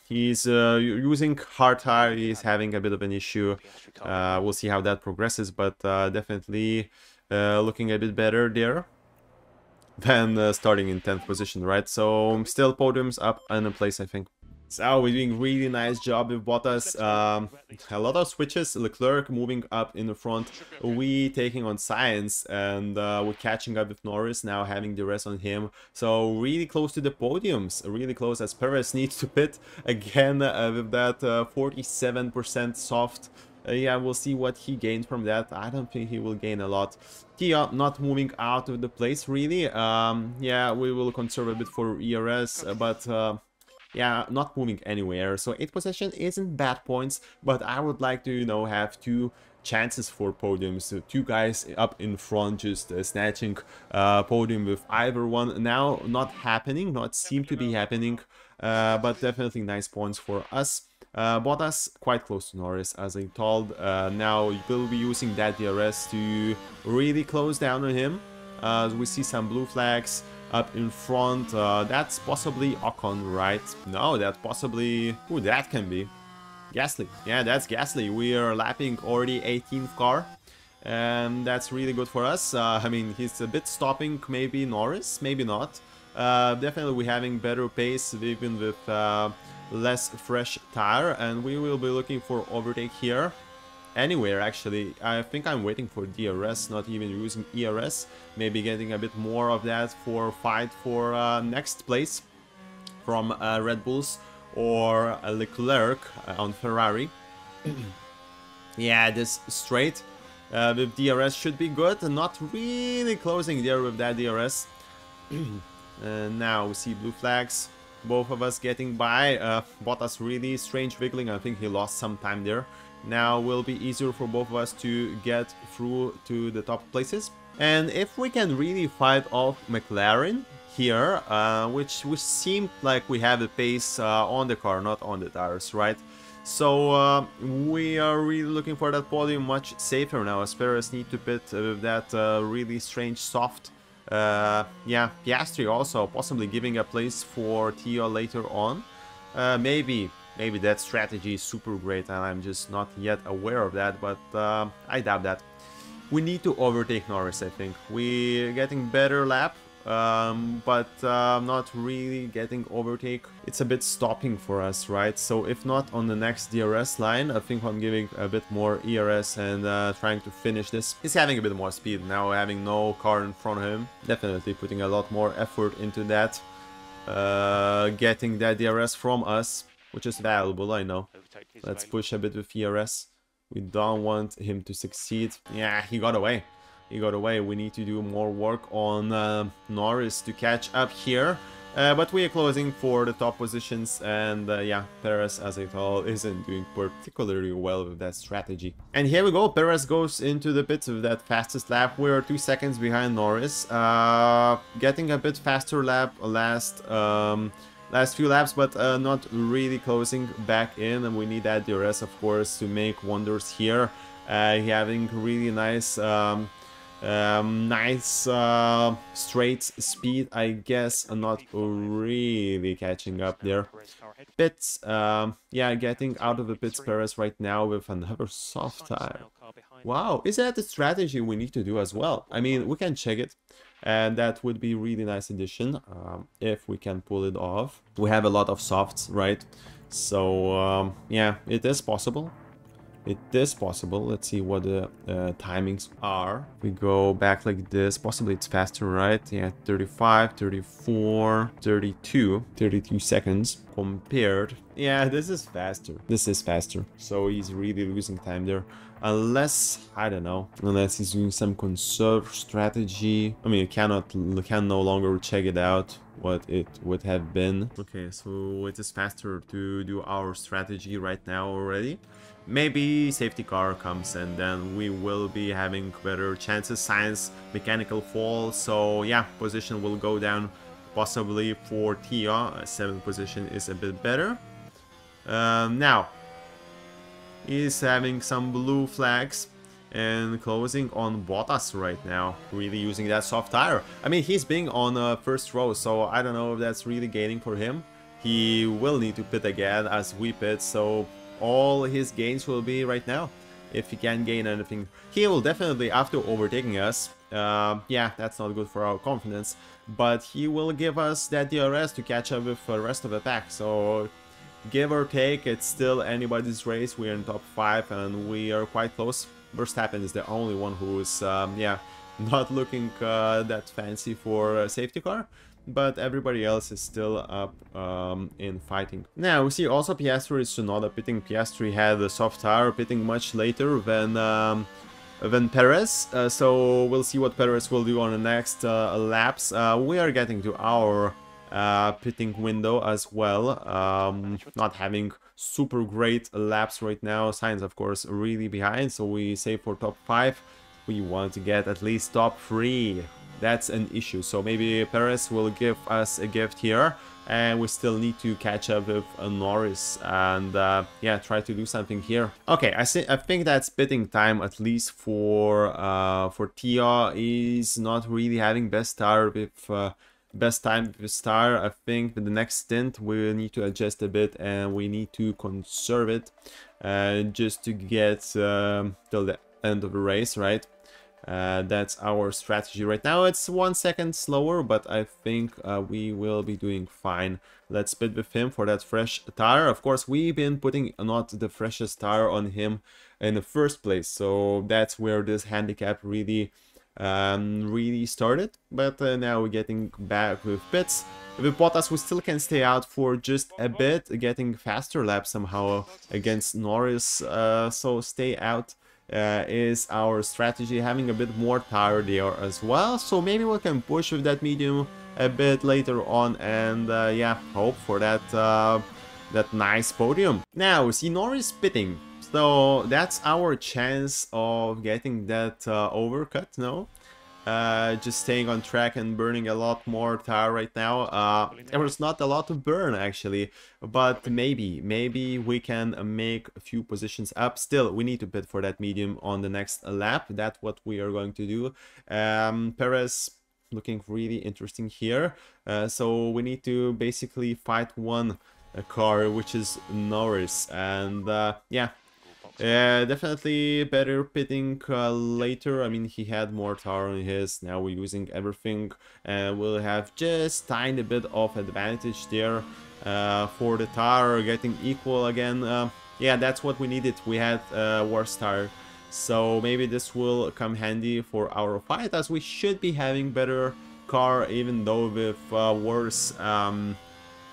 He's using hard tire. He's having a bit of an issue. We'll see how that progresses. But definitely... looking a bit better there than starting in 10th position, right? So still podiums up in a place, I think. So we're doing really nice job with Bottas. A lot of switches. Leclerc moving up in the front. We taking on Sainz, and we're catching up with Norris now, having the rest on him. So really close to the podiums. Really close, as Perez needs to pit again with that 47% soft. Yeah, we'll see what he gains from that. I don't think he will gain a lot. Theo not moving out of the place, really. Yeah, we will conserve a bit for ERS, but yeah, not moving anywhere. So 8th position isn't bad points, but I would like to, you know, have 2 chances for podiums. So 2 guys up in front, just snatching podium with either one. Now, not happening, not seem to be happening, but definitely nice points for us. Bottas quite close to Norris, as I told. Now we'll be using that DRS to really close down on him. We see some blue flags up in front. That's possibly Ocon, right? No, that's possibly... Who that can be? Gasly. Yeah, that's Gasly. We are lapping already 18th car. And that's really good for us. I mean, he's a bit stopping maybe Norris, maybe not. Definitely we're having better pace, even with... less fresh tire, and we will be looking for overtake here. Anywhere, actually. I think I'm waiting for DRS, not even using ERS. Maybe getting a bit more of that for fight for next place from Red Bulls or Leclerc on Ferrari. Yeah, this straight with DRS should be good, and not really closing there with that DRS. Now we see blue flags. Both of us getting by. Bottas really strange wiggling. I think he lost some time there. Now will be easier for both of us to get through to the top places. And if we can really fight off McLaren here, which seemed like we have the pace on the car, not on the tires, right? So we are really looking for that podium much safer now, as Perez need to pit with that really strange soft. Yeah, Piastri also possibly giving a place for Theo later on. Maybe that strategy is super great and I'm just not yet aware of that, but I doubt that. We need to overtake Norris, I think. We're getting better lap, but not really getting overtake. It's a bit stopping for us, right? So if not on the next DRS line, I think I'm giving a bit more ERS and trying to finish this. He's having a bit more speed now, having no car in front of him. Definitely putting a lot more effort into that. Getting that DRS from us, which is valuable, I know. Let's push a bit with ERS. We don't want him to succeed. Yeah, he got away. He got away. We need to do more work on Norris to catch up here. But we are closing for the top positions, and yeah, Perez, as I told, isn't doing particularly well with that strategy. And here we go. Perez goes into the pits with that fastest lap. We are 2 seconds behind Norris. Getting a bit faster lap last few laps, but not really closing back in, and we need that DRS, of course, to make wonders here. Having really nice Nice straight speed, I guess. Not really catching up there. Pits, yeah, getting out of the pits Perez right now with another soft tire. Wow, is that the strategy we need to do as well? I mean, we can check it, and that would be really nice addition if we can pull it off. We have a lot of softs, right? So yeah, it is possible. It is possible. Let's see what the timings are. We go back like this. Possibly it's faster, right? Yeah, 35, 34, 32 seconds compared. Yeah, this is faster. This is faster. So he's really losing time there. Unless, I don't know, unless he's doing some conserve strategy. I mean, you can no longer check it out what it would have been. Okay, so it is faster to do our strategy right now already. Maybe safety car comes and then we will be having better chances. Science mechanical fall, so yeah, position will go down possibly for Theo. 7th position is a bit better. Now he's having some blue flags and closing on Bottas right now, really using that soft tire. I mean, he's being on first row, so I don't know if that's really gaining for him. He will need to pit again as we pit, so all his gains will be right now. If he can gain anything, he will definitely, after overtaking us, yeah, that's not good for our confidence, but he will give us that DRS to catch up with the rest of the pack. So give or take, it's still anybody's race. We're in top 5 and we are quite close. Verstappen is the only one who is yeah, not looking that fancy for a safety car, but everybody else is still up in fighting. Now we see also Piastri is Tsunoda pitting. Piastri had a soft tire, pitting much later than Perez, so we'll see what Perez will do on the next laps. We are getting to our pitting window as well, not having super great laps right now. Sainz, of course, really behind, so we save for top 5. We want to get at least top 3. That's an issue, so maybe Perez will give us a gift here, and we still need to catch up with Norris and yeah, try to do something here. Okay, I think that's pitting time, at least for Theo. He's not really having best tire with best time with his tire. I think with the next stint we need to adjust a bit and we need to conserve it just to get till the end of the race, right? That's our strategy right now. It's 1 second slower, but I think we will be doing fine. Let's pit with him for that fresh tire. Of course, we've been putting not the freshest tire on him in the first place, so that's where this handicap really started. But now we're getting back with pits. With Bottas, we still can stay out for just a bit, getting faster laps somehow against Norris, so stay out is our strategy, having a bit more tire there as well, so maybe we can push with that medium a bit later on and yeah, hope for that that nice podium. Now we see Norris pitting, so that's our chance of getting that overcut. No, just staying on track and burning a lot more tire right now. There was not a lot to burn actually, but maybe we can make a few positions up. Still, we need to pit for that medium on the next lap. That's what we are going to do. Perez looking really interesting here, so we need to basically fight one car, which is Norris, and yeah, definitely better pitting later. I mean, he had more tire on his, now we're using everything, and we'll have just tiny bit of advantage there for the tire getting equal again. Yeah, that's what we needed. We had worse tire, so maybe this will come handy for our fight, as we should be having better car, even though with worse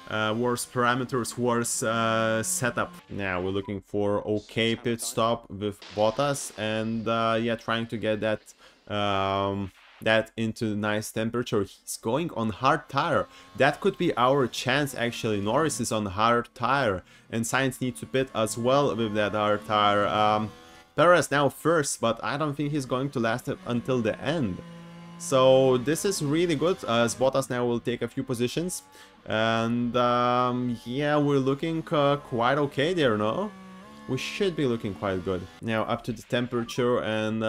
parameters, worse setup. Now we're looking for okay pit stop with Bottas, and yeah, trying to get that that into nice temperature. He's going on hard tire. That could be our chance actually. Norris is on hard tire and Sainz needs to pit as well with that hard tire. Perez now first, but I don't think he's going to last until the end. So this is really good, as Bottas now will take a few positions, and yeah, we're looking quite okay there, no? We should be looking quite good. Now up to the temperature, and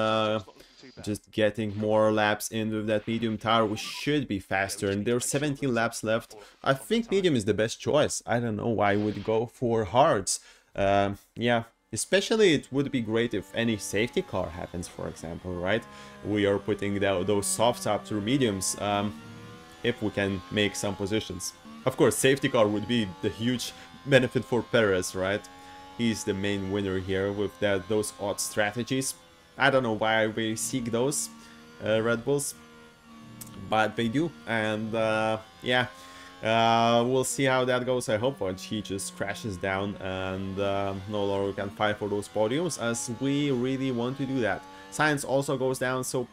just getting more laps in with that medium tire, we should be faster. And there's 17 laps left. I think medium is the best choice. I don't know why I would go for hards. Yeah, especially it would be great if any safety car happens, for example, right? We are putting those softs up through mediums if we can make some positions. Of course, safety car would be the huge benefit for Perez, right? He's the main winner here with those odd strategies. I don't know why we seek those Red Bulls, but they do. And yeah, we'll see how that goes. I hope he just crashes down and no longer can fight for those podiums, as we really want to do that. Science also goes down, so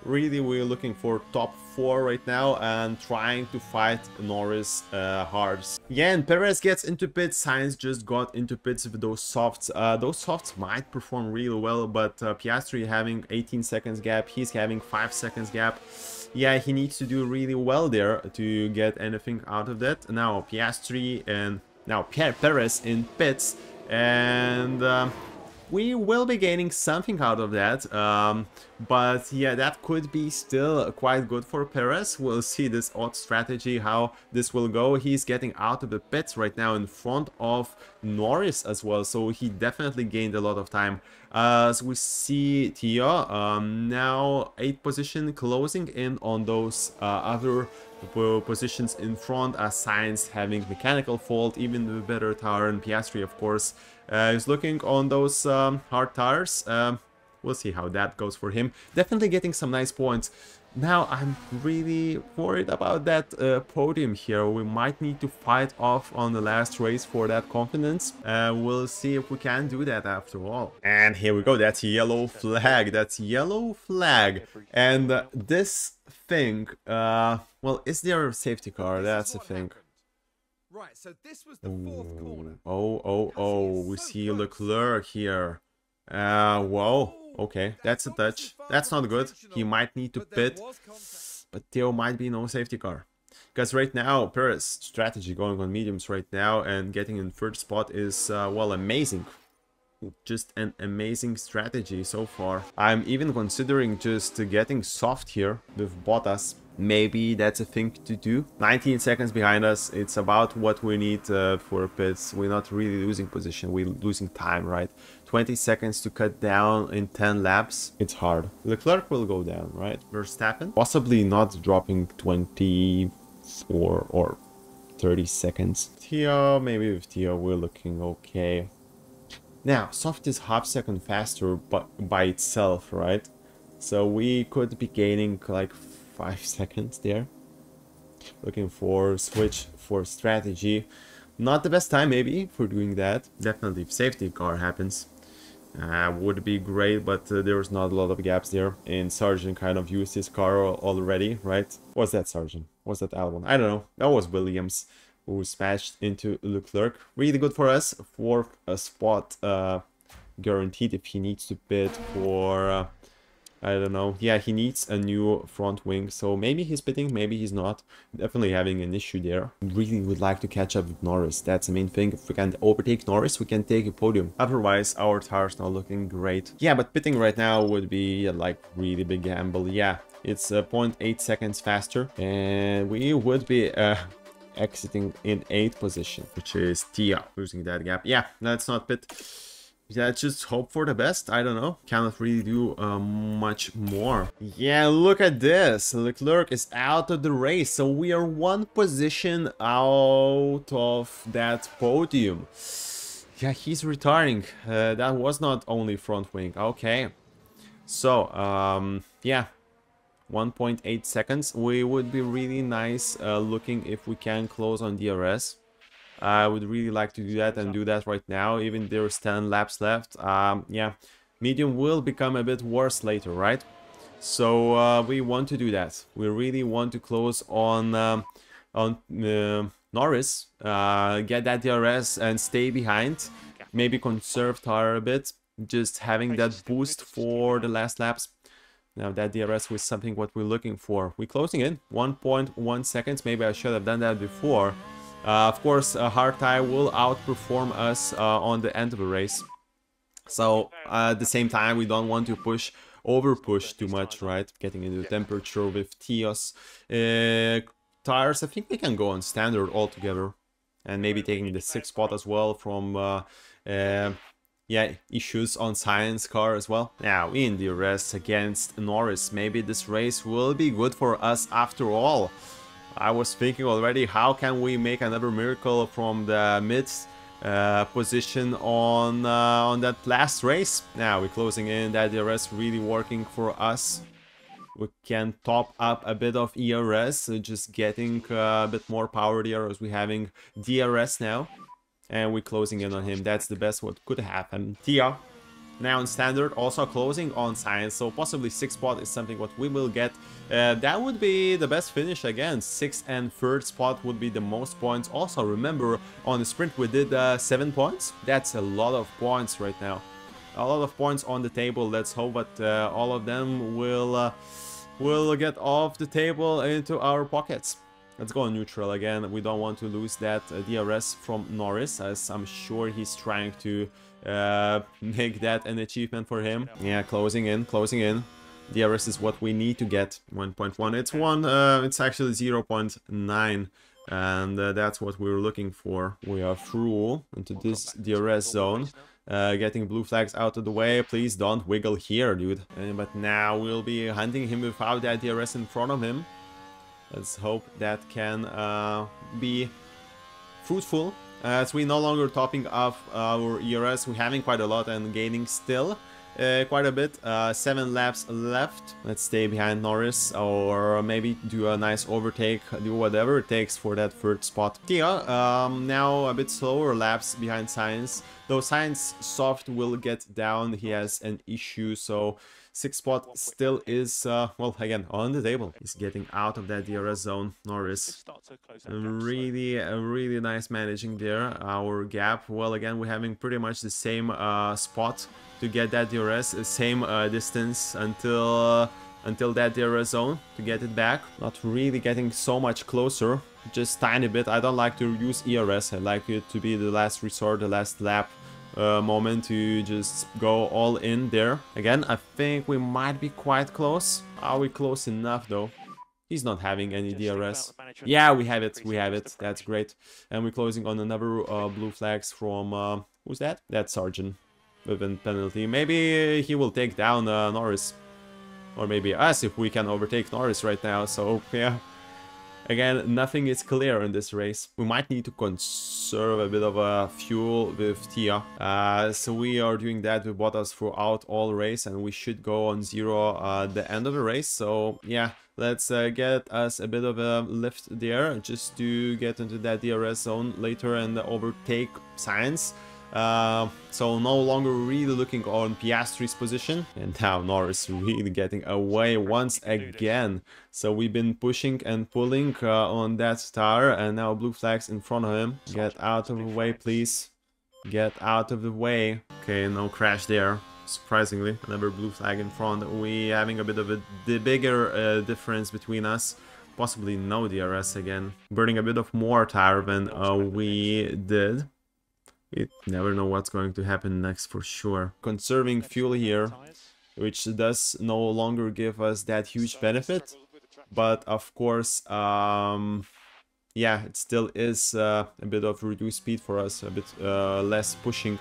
really we're looking for top 4 right now and trying to fight Norris hard. Yeah, and Perez gets into pits. Sainz just got into pits with those softs. Those softs might perform really well, but Piastri having 18 seconds gap, he's having 5 seconds gap. Yeah, he needs to do really well there to get anything out of that. Now Piastri and now Perez in pits, and we will be gaining something out of that, but yeah, that could be still quite good for Perez. We'll see this odd strategy, how this will go. He's getting out of the pits right now in front of Norris as well, so he definitely gained a lot of time. As we see Theo now 8th position, closing in on those other positions in front, as Sainz having mechanical fault, even the better tire, and Piastri of course is looking on those hard tires. We'll see how that goes for him. Definitely getting some nice points. Now I'm really worried about that podium here. We might need to fight off on the last race for that confidence. We'll see if we can do that after all. And here we go. That's yellow flag. That's yellow flag. And this thing, well, is there a safety car? That's the thing. Right, so this was the 4th corner. Oh, we see Leclerc here. Whoa, okay, that's a touch. That's not good. He might need to pit, but there might be no safety car. Because right now, Perez strategy going on mediums right now and getting in 3rd spot is, well, amazing. Just an amazing strategy so far. I'm even considering just getting soft here with Bottas. Maybe that's a thing to do. 19 seconds behind us. It's about what we need for pits. We're not really losing position. We're losing time, right? 20 seconds to cut down in 10 laps. It's hard. Leclerc will go down, right? Verstappen possibly not dropping 24 or 30 seconds. Theo, maybe with Theo we're looking okay. Now, soft is half second faster but by itself, right? So we could be gaining like 5 seconds there. Looking for switch for strategy. Not the best time maybe for doing that. Definitely if safety car happens would be great, but there's not a lot of gaps there. And Sargent kind of used his car already, right? Was that Sargent? Was that Albon? I don't know. That was Williams who smashed into Leclerc. Really good for us. 4th spot guaranteed if he needs to pit for I don't know. Yeah, he needs a new front wing, so maybe he's pitting, maybe he's not. Definitely having an issue there. Really would like to catch up with Norris. That's the main thing. If we can overtake Norris, we can take a podium. Otherwise, our tire's not looking great. Yeah, but pitting right now would be like really big gamble. Yeah, it's 0.8 seconds faster, and we would be exiting in 8th position, which is Theo losing that gap. Yeah, let's not pit. Yeah, just hope for the best. I don't know. Cannot really do much more. Yeah, look at this. Leclerc is out of the race. So we are 1 position out of that podium. Yeah, he's retiring. That was not only front wing. Okay. So, yeah. 1.8 seconds. We would be really nice looking if we can close on DRS. I would really like to do that and do that right now, even there's 10 laps left. Yeah, medium will become a bit worse later, right? So we want to do that. We really want to close on Norris, get that DRS and stay behind. Maybe conserve tire a bit, just having that boost for the last laps. Now that DRS was something what we're looking for. We're closing in 1.1 seconds. Maybe I should have done that before. Of course, a hard tire will outperform us on the end of the race. So at the same time, we don't want to push over push too much, right? Getting into the temperature with Theo's tires. I think we can go on standard altogether. And maybe taking the 6th spot as well from yeah, issues on Science car as well. Now in the race against Norris, maybe this race will be good for us after all. I was thinking already, how can we make another miracle from the mid position on that last race? Now we're closing in, that DRS really working for us. We can top up a bit of ERS, just getting a bit more power there as we're having DRS now. And we're closing in on him. That's the best what could happen. Theo, now in standard, also closing on Science. So possibly 6th spot is something what we will get. That would be the best finish again. 6th and 3rd spot would be the most points. Also remember, on the sprint we did 7 points. That's a lot of points right now. A lot of points on the table. Let's hope that all of them will get off the table into our pockets. Let's go on neutral again. We don't want to lose that DRS from Norris, as I'm sure he's trying to make that an achievement for him. Yeah, closing in, closing in. DRS is what we need to get. 1.1. It's actually 0.9. And that's what we were looking for. We are through into this DRS zone. Getting blue flags out of the way. Please don't wiggle here, dude. But now we'll be hunting him without that DRS in front of him. Let's hope that can be fruitful. As we no longer topping up our ERS, we're having quite a lot and gaining still quite a bit. 7 laps left. Let's stay behind Norris, or maybe do a nice overtake, do whatever it takes for that 3rd spot. Theo, now a bit slower laps behind Science. Though Science soft will get down, he has an issue, so 6th spot still is, well, again, on the table. He's getting out of that DRS zone, Norris. Really nice managing there. Our gap, well, again, we're having pretty much the same spot to get that DRS, same distance until that DRS zone to get it back. Not really getting so much closer, just tiny bit. I don't like to use ERS. I like it to be the last resort, the last lap moment to just go all in there. Again, I think we might be quite close. Are we close enough though? He's not having any DRS. Yeah, we have it. We have it. That's great. And we're closing on another blue flags from who's that? That's Sergeant with a penalty. Maybe he will take down Norris, or maybe us if we can overtake Norris right now. So yeah. Again, nothing is clear in this race. We might need to conserve a bit of fuel with Theo. So we are doing that with Bottas throughout all race, and we should go on 0 at the end of the race. So yeah, let's get us a bit of a lift there, just to get into that DRS zone later and overtake Science. So no longer really looking on Piastri's position, and now Norris really getting away once again. So we've been pushing and pulling on that tire, and now blue flags in front of him. Get out of the way, please. Get out of the way. Okay, no crash there. Surprisingly, another blue flag in front. We having a bit of the bigger difference between us. Possibly no DRS again. Burning a bit of more tire than we did. You never know what's going to happen next for sure. Conserving fuel here, which does no longer give us that huge benefit. But of course, yeah, it still is a bit of reduced speed for us, a bit less pushing.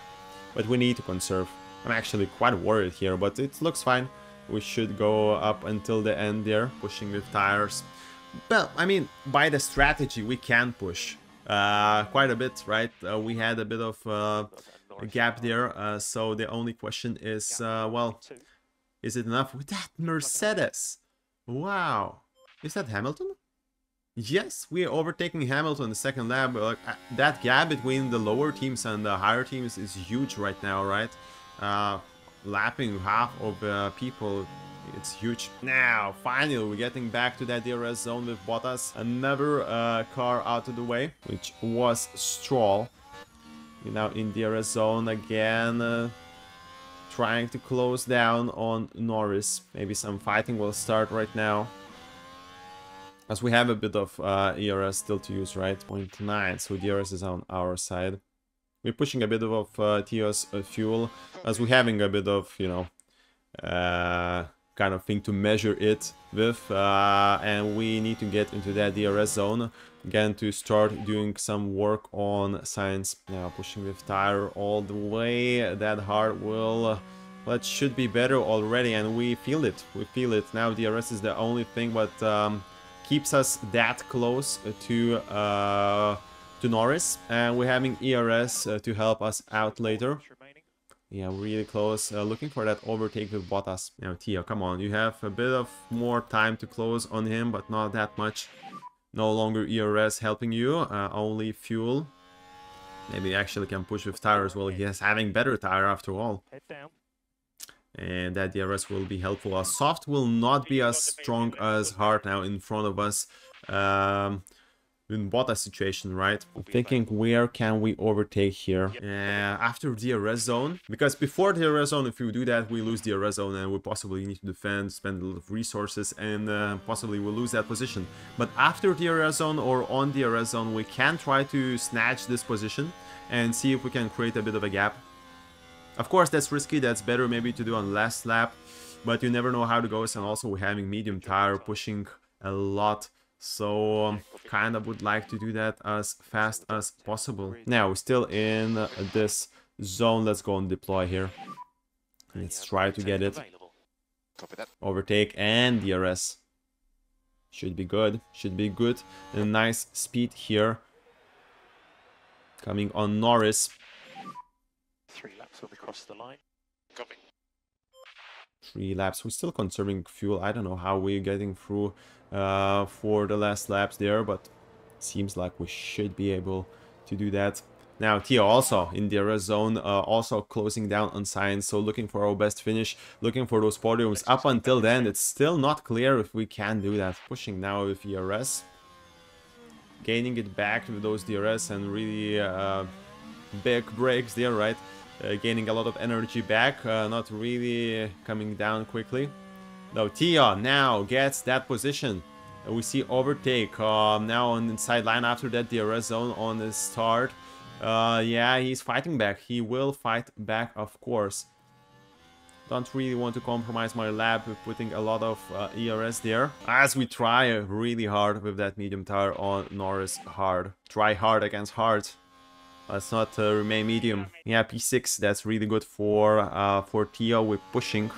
But we need to conserve. I'm actually quite worried here, but it looks fine. We should go up until the end there, pushing with tires. Well, I mean, by the strategy, we can push. Quite a bit, right? We had a bit of a gap there, so the only question is, well, is it enough with that Mercedes? Wow, is that Hamilton? Yes, we are overtaking Hamilton in the second lap. That gap between the lower teams and the higher teams is huge right now, right? Lapping half of people. It's huge. Now, finally, we're getting back to that DRS zone with Bottas. Another car out of the way, which was Stroll. We're now in DRS zone again, trying to close down on Norris. Maybe some fighting will start right now, as we have a bit of ERS still to use, right? 0.9, so DRS is on our side. We're pushing a bit of Theo's fuel, as we're having a bit of, you know, kind of thing to measure it with, and we need to get into that DRS zone again to start doing some work on science. Now pushing with tire all the way, that hard will, well, it should be better already, and we feel it, now. DRS is the only thing but keeps us that close to Norris, and we're having ERS to help us out later. Yeah, really close. Looking for that overtake with Bottas. Now, Theo, come on. You have a bit of more time to close on him, but not that much. No longer ERS helping you, only fuel. Maybe actually can push with tire as well. He is having better tire after all. Head down. And that DRS will be helpful. Our soft will not be as strong as hard now in front of us. In Bottas situation, right? I'm thinking, where can we overtake here? After DRS zone, because before DRS zone, if we do that, we lose DRS zone and we possibly need to defend, spend a lot of resources, and possibly we'll lose that position. But after DRS zone or on DRS zone, we can try to snatch this position and see if we can create a bit of a gap. Of course, that's risky. That's better maybe to do on last lap, but you never know how it goes. And also we're having medium tire pushing a lot. So kind of would like to do that as fast as possible. Now we're still in this zone. Let's go and deploy here. Let's try to get it. Overtake and DRS. Should be good. Should be good. A nice speed here. Coming on Norris. 3 laps will be across the line. Copy. 3 laps. We're still conserving fuel. I don't know how we're getting through for the last laps there, but it seems like we should be able to do that. Now Theo also in the DRS zone, also closing down on science, so looking for our best finish, looking for those podiums. Up until then, it's still not clear if we can do that. Pushing now with ERS, gaining it back with those DRS and really big brakes there, right? Gaining a lot of energy back, not really coming down quickly. Now Theo now gets that position. We see overtake now on the inside line after that DRS zone on the start. Yeah, he's fighting back. He will fight back, of course. Don't really want to compromise my lap with putting a lot of ERS there, as we try really hard with that medium tire on Norris. Hard. Try hard against hard. Let's not remain medium. Yeah, P6, that's really good for Theo. We're pushing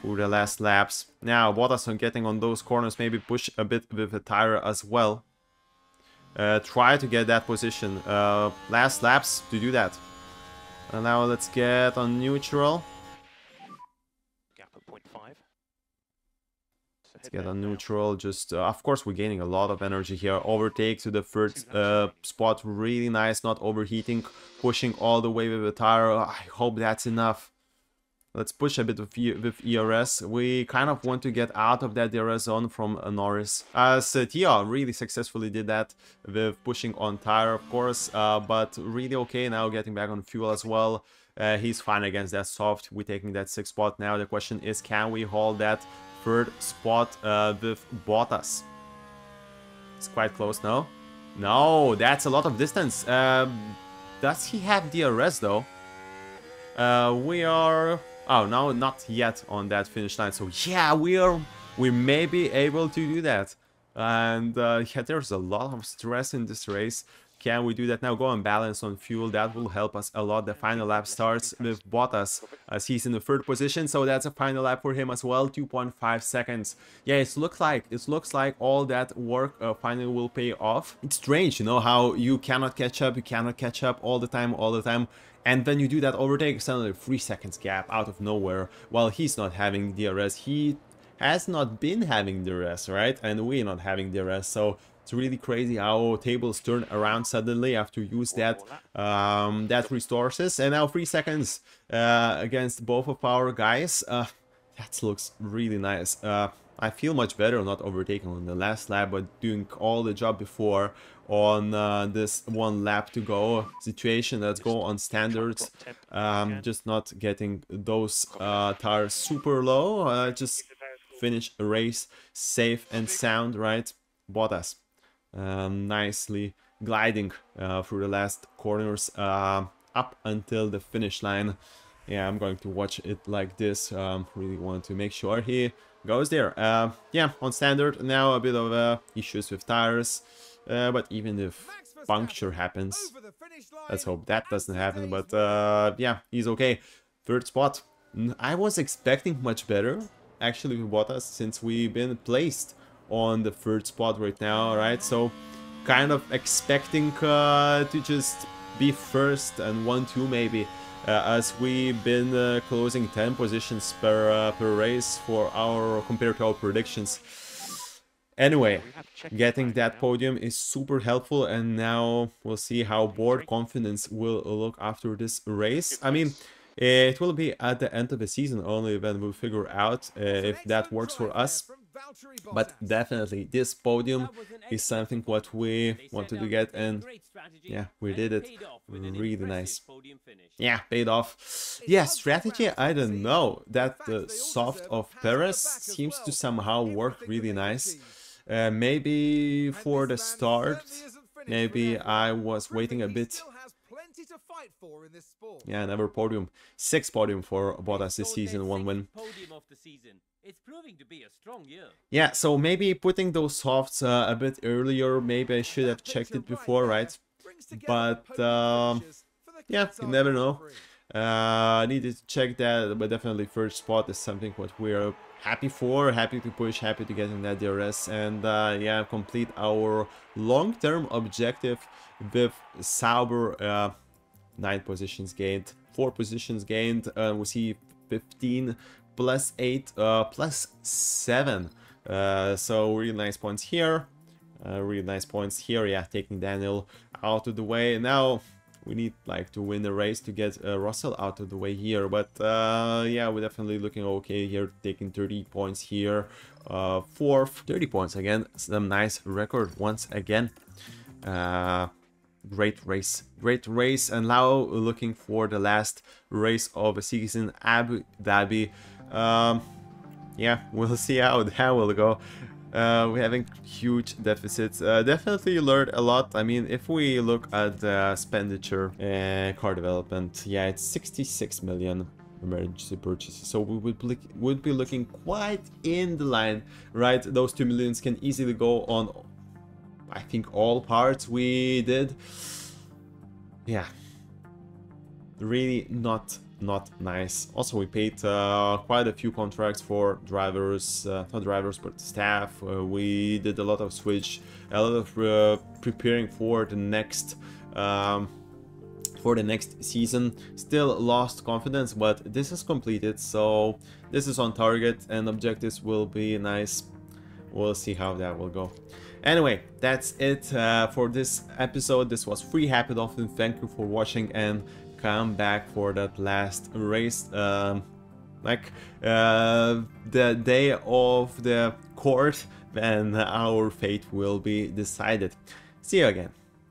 for the last laps. Now, Bottas on getting on those corners, maybe push a bit with the tire as well. Try to get that position. Last laps to do that. And now let's get on neutral. Gap at 0.5. Let's get on neutral. Just, of course, we're gaining a lot of energy here. Overtake to the third spot. Really nice, not overheating. Pushing all the way with the tire. I hope that's enough. Let's push a bit with ERS. We kind of want to get out of that DRS zone from Norris. As Theo really successfully did that with pushing on tire, of course, but really okay now getting back on fuel as well. He's fine against that soft. We're taking that 6th spot now. The question is, can we hold that 3rd spot with Bottas? It's quite close now. No, that's a lot of distance. Does he have DRS though? We are... Oh, no, not yet on that finish line. So yeah, we may be able to do that. And yeah, there's a lot of stress in this race. Can we do that now? Go on balance on fuel. That will help us a lot. The final lap starts with Bottas as he's in the 3rd position. So that's a final lap for him as well. 2.5 seconds. Yeah, it looks like all that work finally will pay off. It's strange, you know, how you cannot catch up. You cannot catch up all the time. And then you do that overtake, suddenly 3 seconds gap out of nowhere, while he's not having DRS. He has not been having DRS, right? And we're not having DRS, so it's really crazy how tables turn around suddenly after you use that that resources. And now 3 seconds against both of our guys. That looks really nice. I feel much better not overtaking on the last lap, but doing all the job before on this 1 lap to go situation. Let's go on standards. Just not getting those tires super low. Just finish a race safe and sound, right? Bottas nicely gliding through the last corners up until the finish line. yeah, I'm going to watch it like this. Really want to make sure he goes there. Yeah, on standard now a bit of issues with tires, but even if puncture happens, let's hope that doesn't happen. But yeah, he's okay. Third spot. I was expecting much better actually with Bottas, since we've been placed on the third spot right now, right? So kind of expecting to just be first and 1-2 maybe, as we've been closing 10 positions per race for our compared to our predictions. Anyway, getting that podium is super helpful, and now we'll see how board confidence will look after this race. I mean, it will be at the end of the season only when we'll figure out if that works for us. But definitely this podium is something what we wanted to get, and yeah, we did it. Really nice. Yeah, paid off. Yeah, strategy, I don't know. That soft of Perez seems to somehow work really nice. Maybe for the start, maybe I was waiting a bit. Yeah, another podium. 6 podium for Bottas this season, 1 win. It's proving to be a strong year. Yeah, so maybe putting those softs a bit earlier, maybe I should have checked it before, right? But yeah, you never know. I needed to check that, but definitely first spot is something what we're happy for, happy to push, happy to get in that DRS, and yeah, complete our long-term objective with Sauber. 9 positions gained, 4 positions gained. We see 15 plus 8 plus 7. So really nice points here. Really nice points here. Yeah, taking Daniel out of the way. Now we need like to win the race to get Russell out of the way here. But yeah, we're definitely looking okay here, taking 30 points here. 4th, 30 points again. Some nice record once again. Great race, and now looking for the last race of the season, Abu Dhabi. Yeah, we'll see how that will go. We're having huge deficits. Definitely learned a lot. I mean, if we look at the expenditure and car development, yeah, it's 66 million emergency purchases, so we would be looking quite in the line, right? Those 2 millions can easily go on, I think, all parts we did. Yeah, really not nice. Also, we paid quite a few contracts for drivers, not drivers but staff. We did a lot of switch, a lot of preparing for the next season. Still lost confidence, but this is completed, so this is on target and objectives will be nice. We'll see how that will go. Anyway, that's it for this episode. This was Free Happy Dolphin. Thank you for watching, and come back for that last race, like the day of the court, when our fate will be decided. See you again.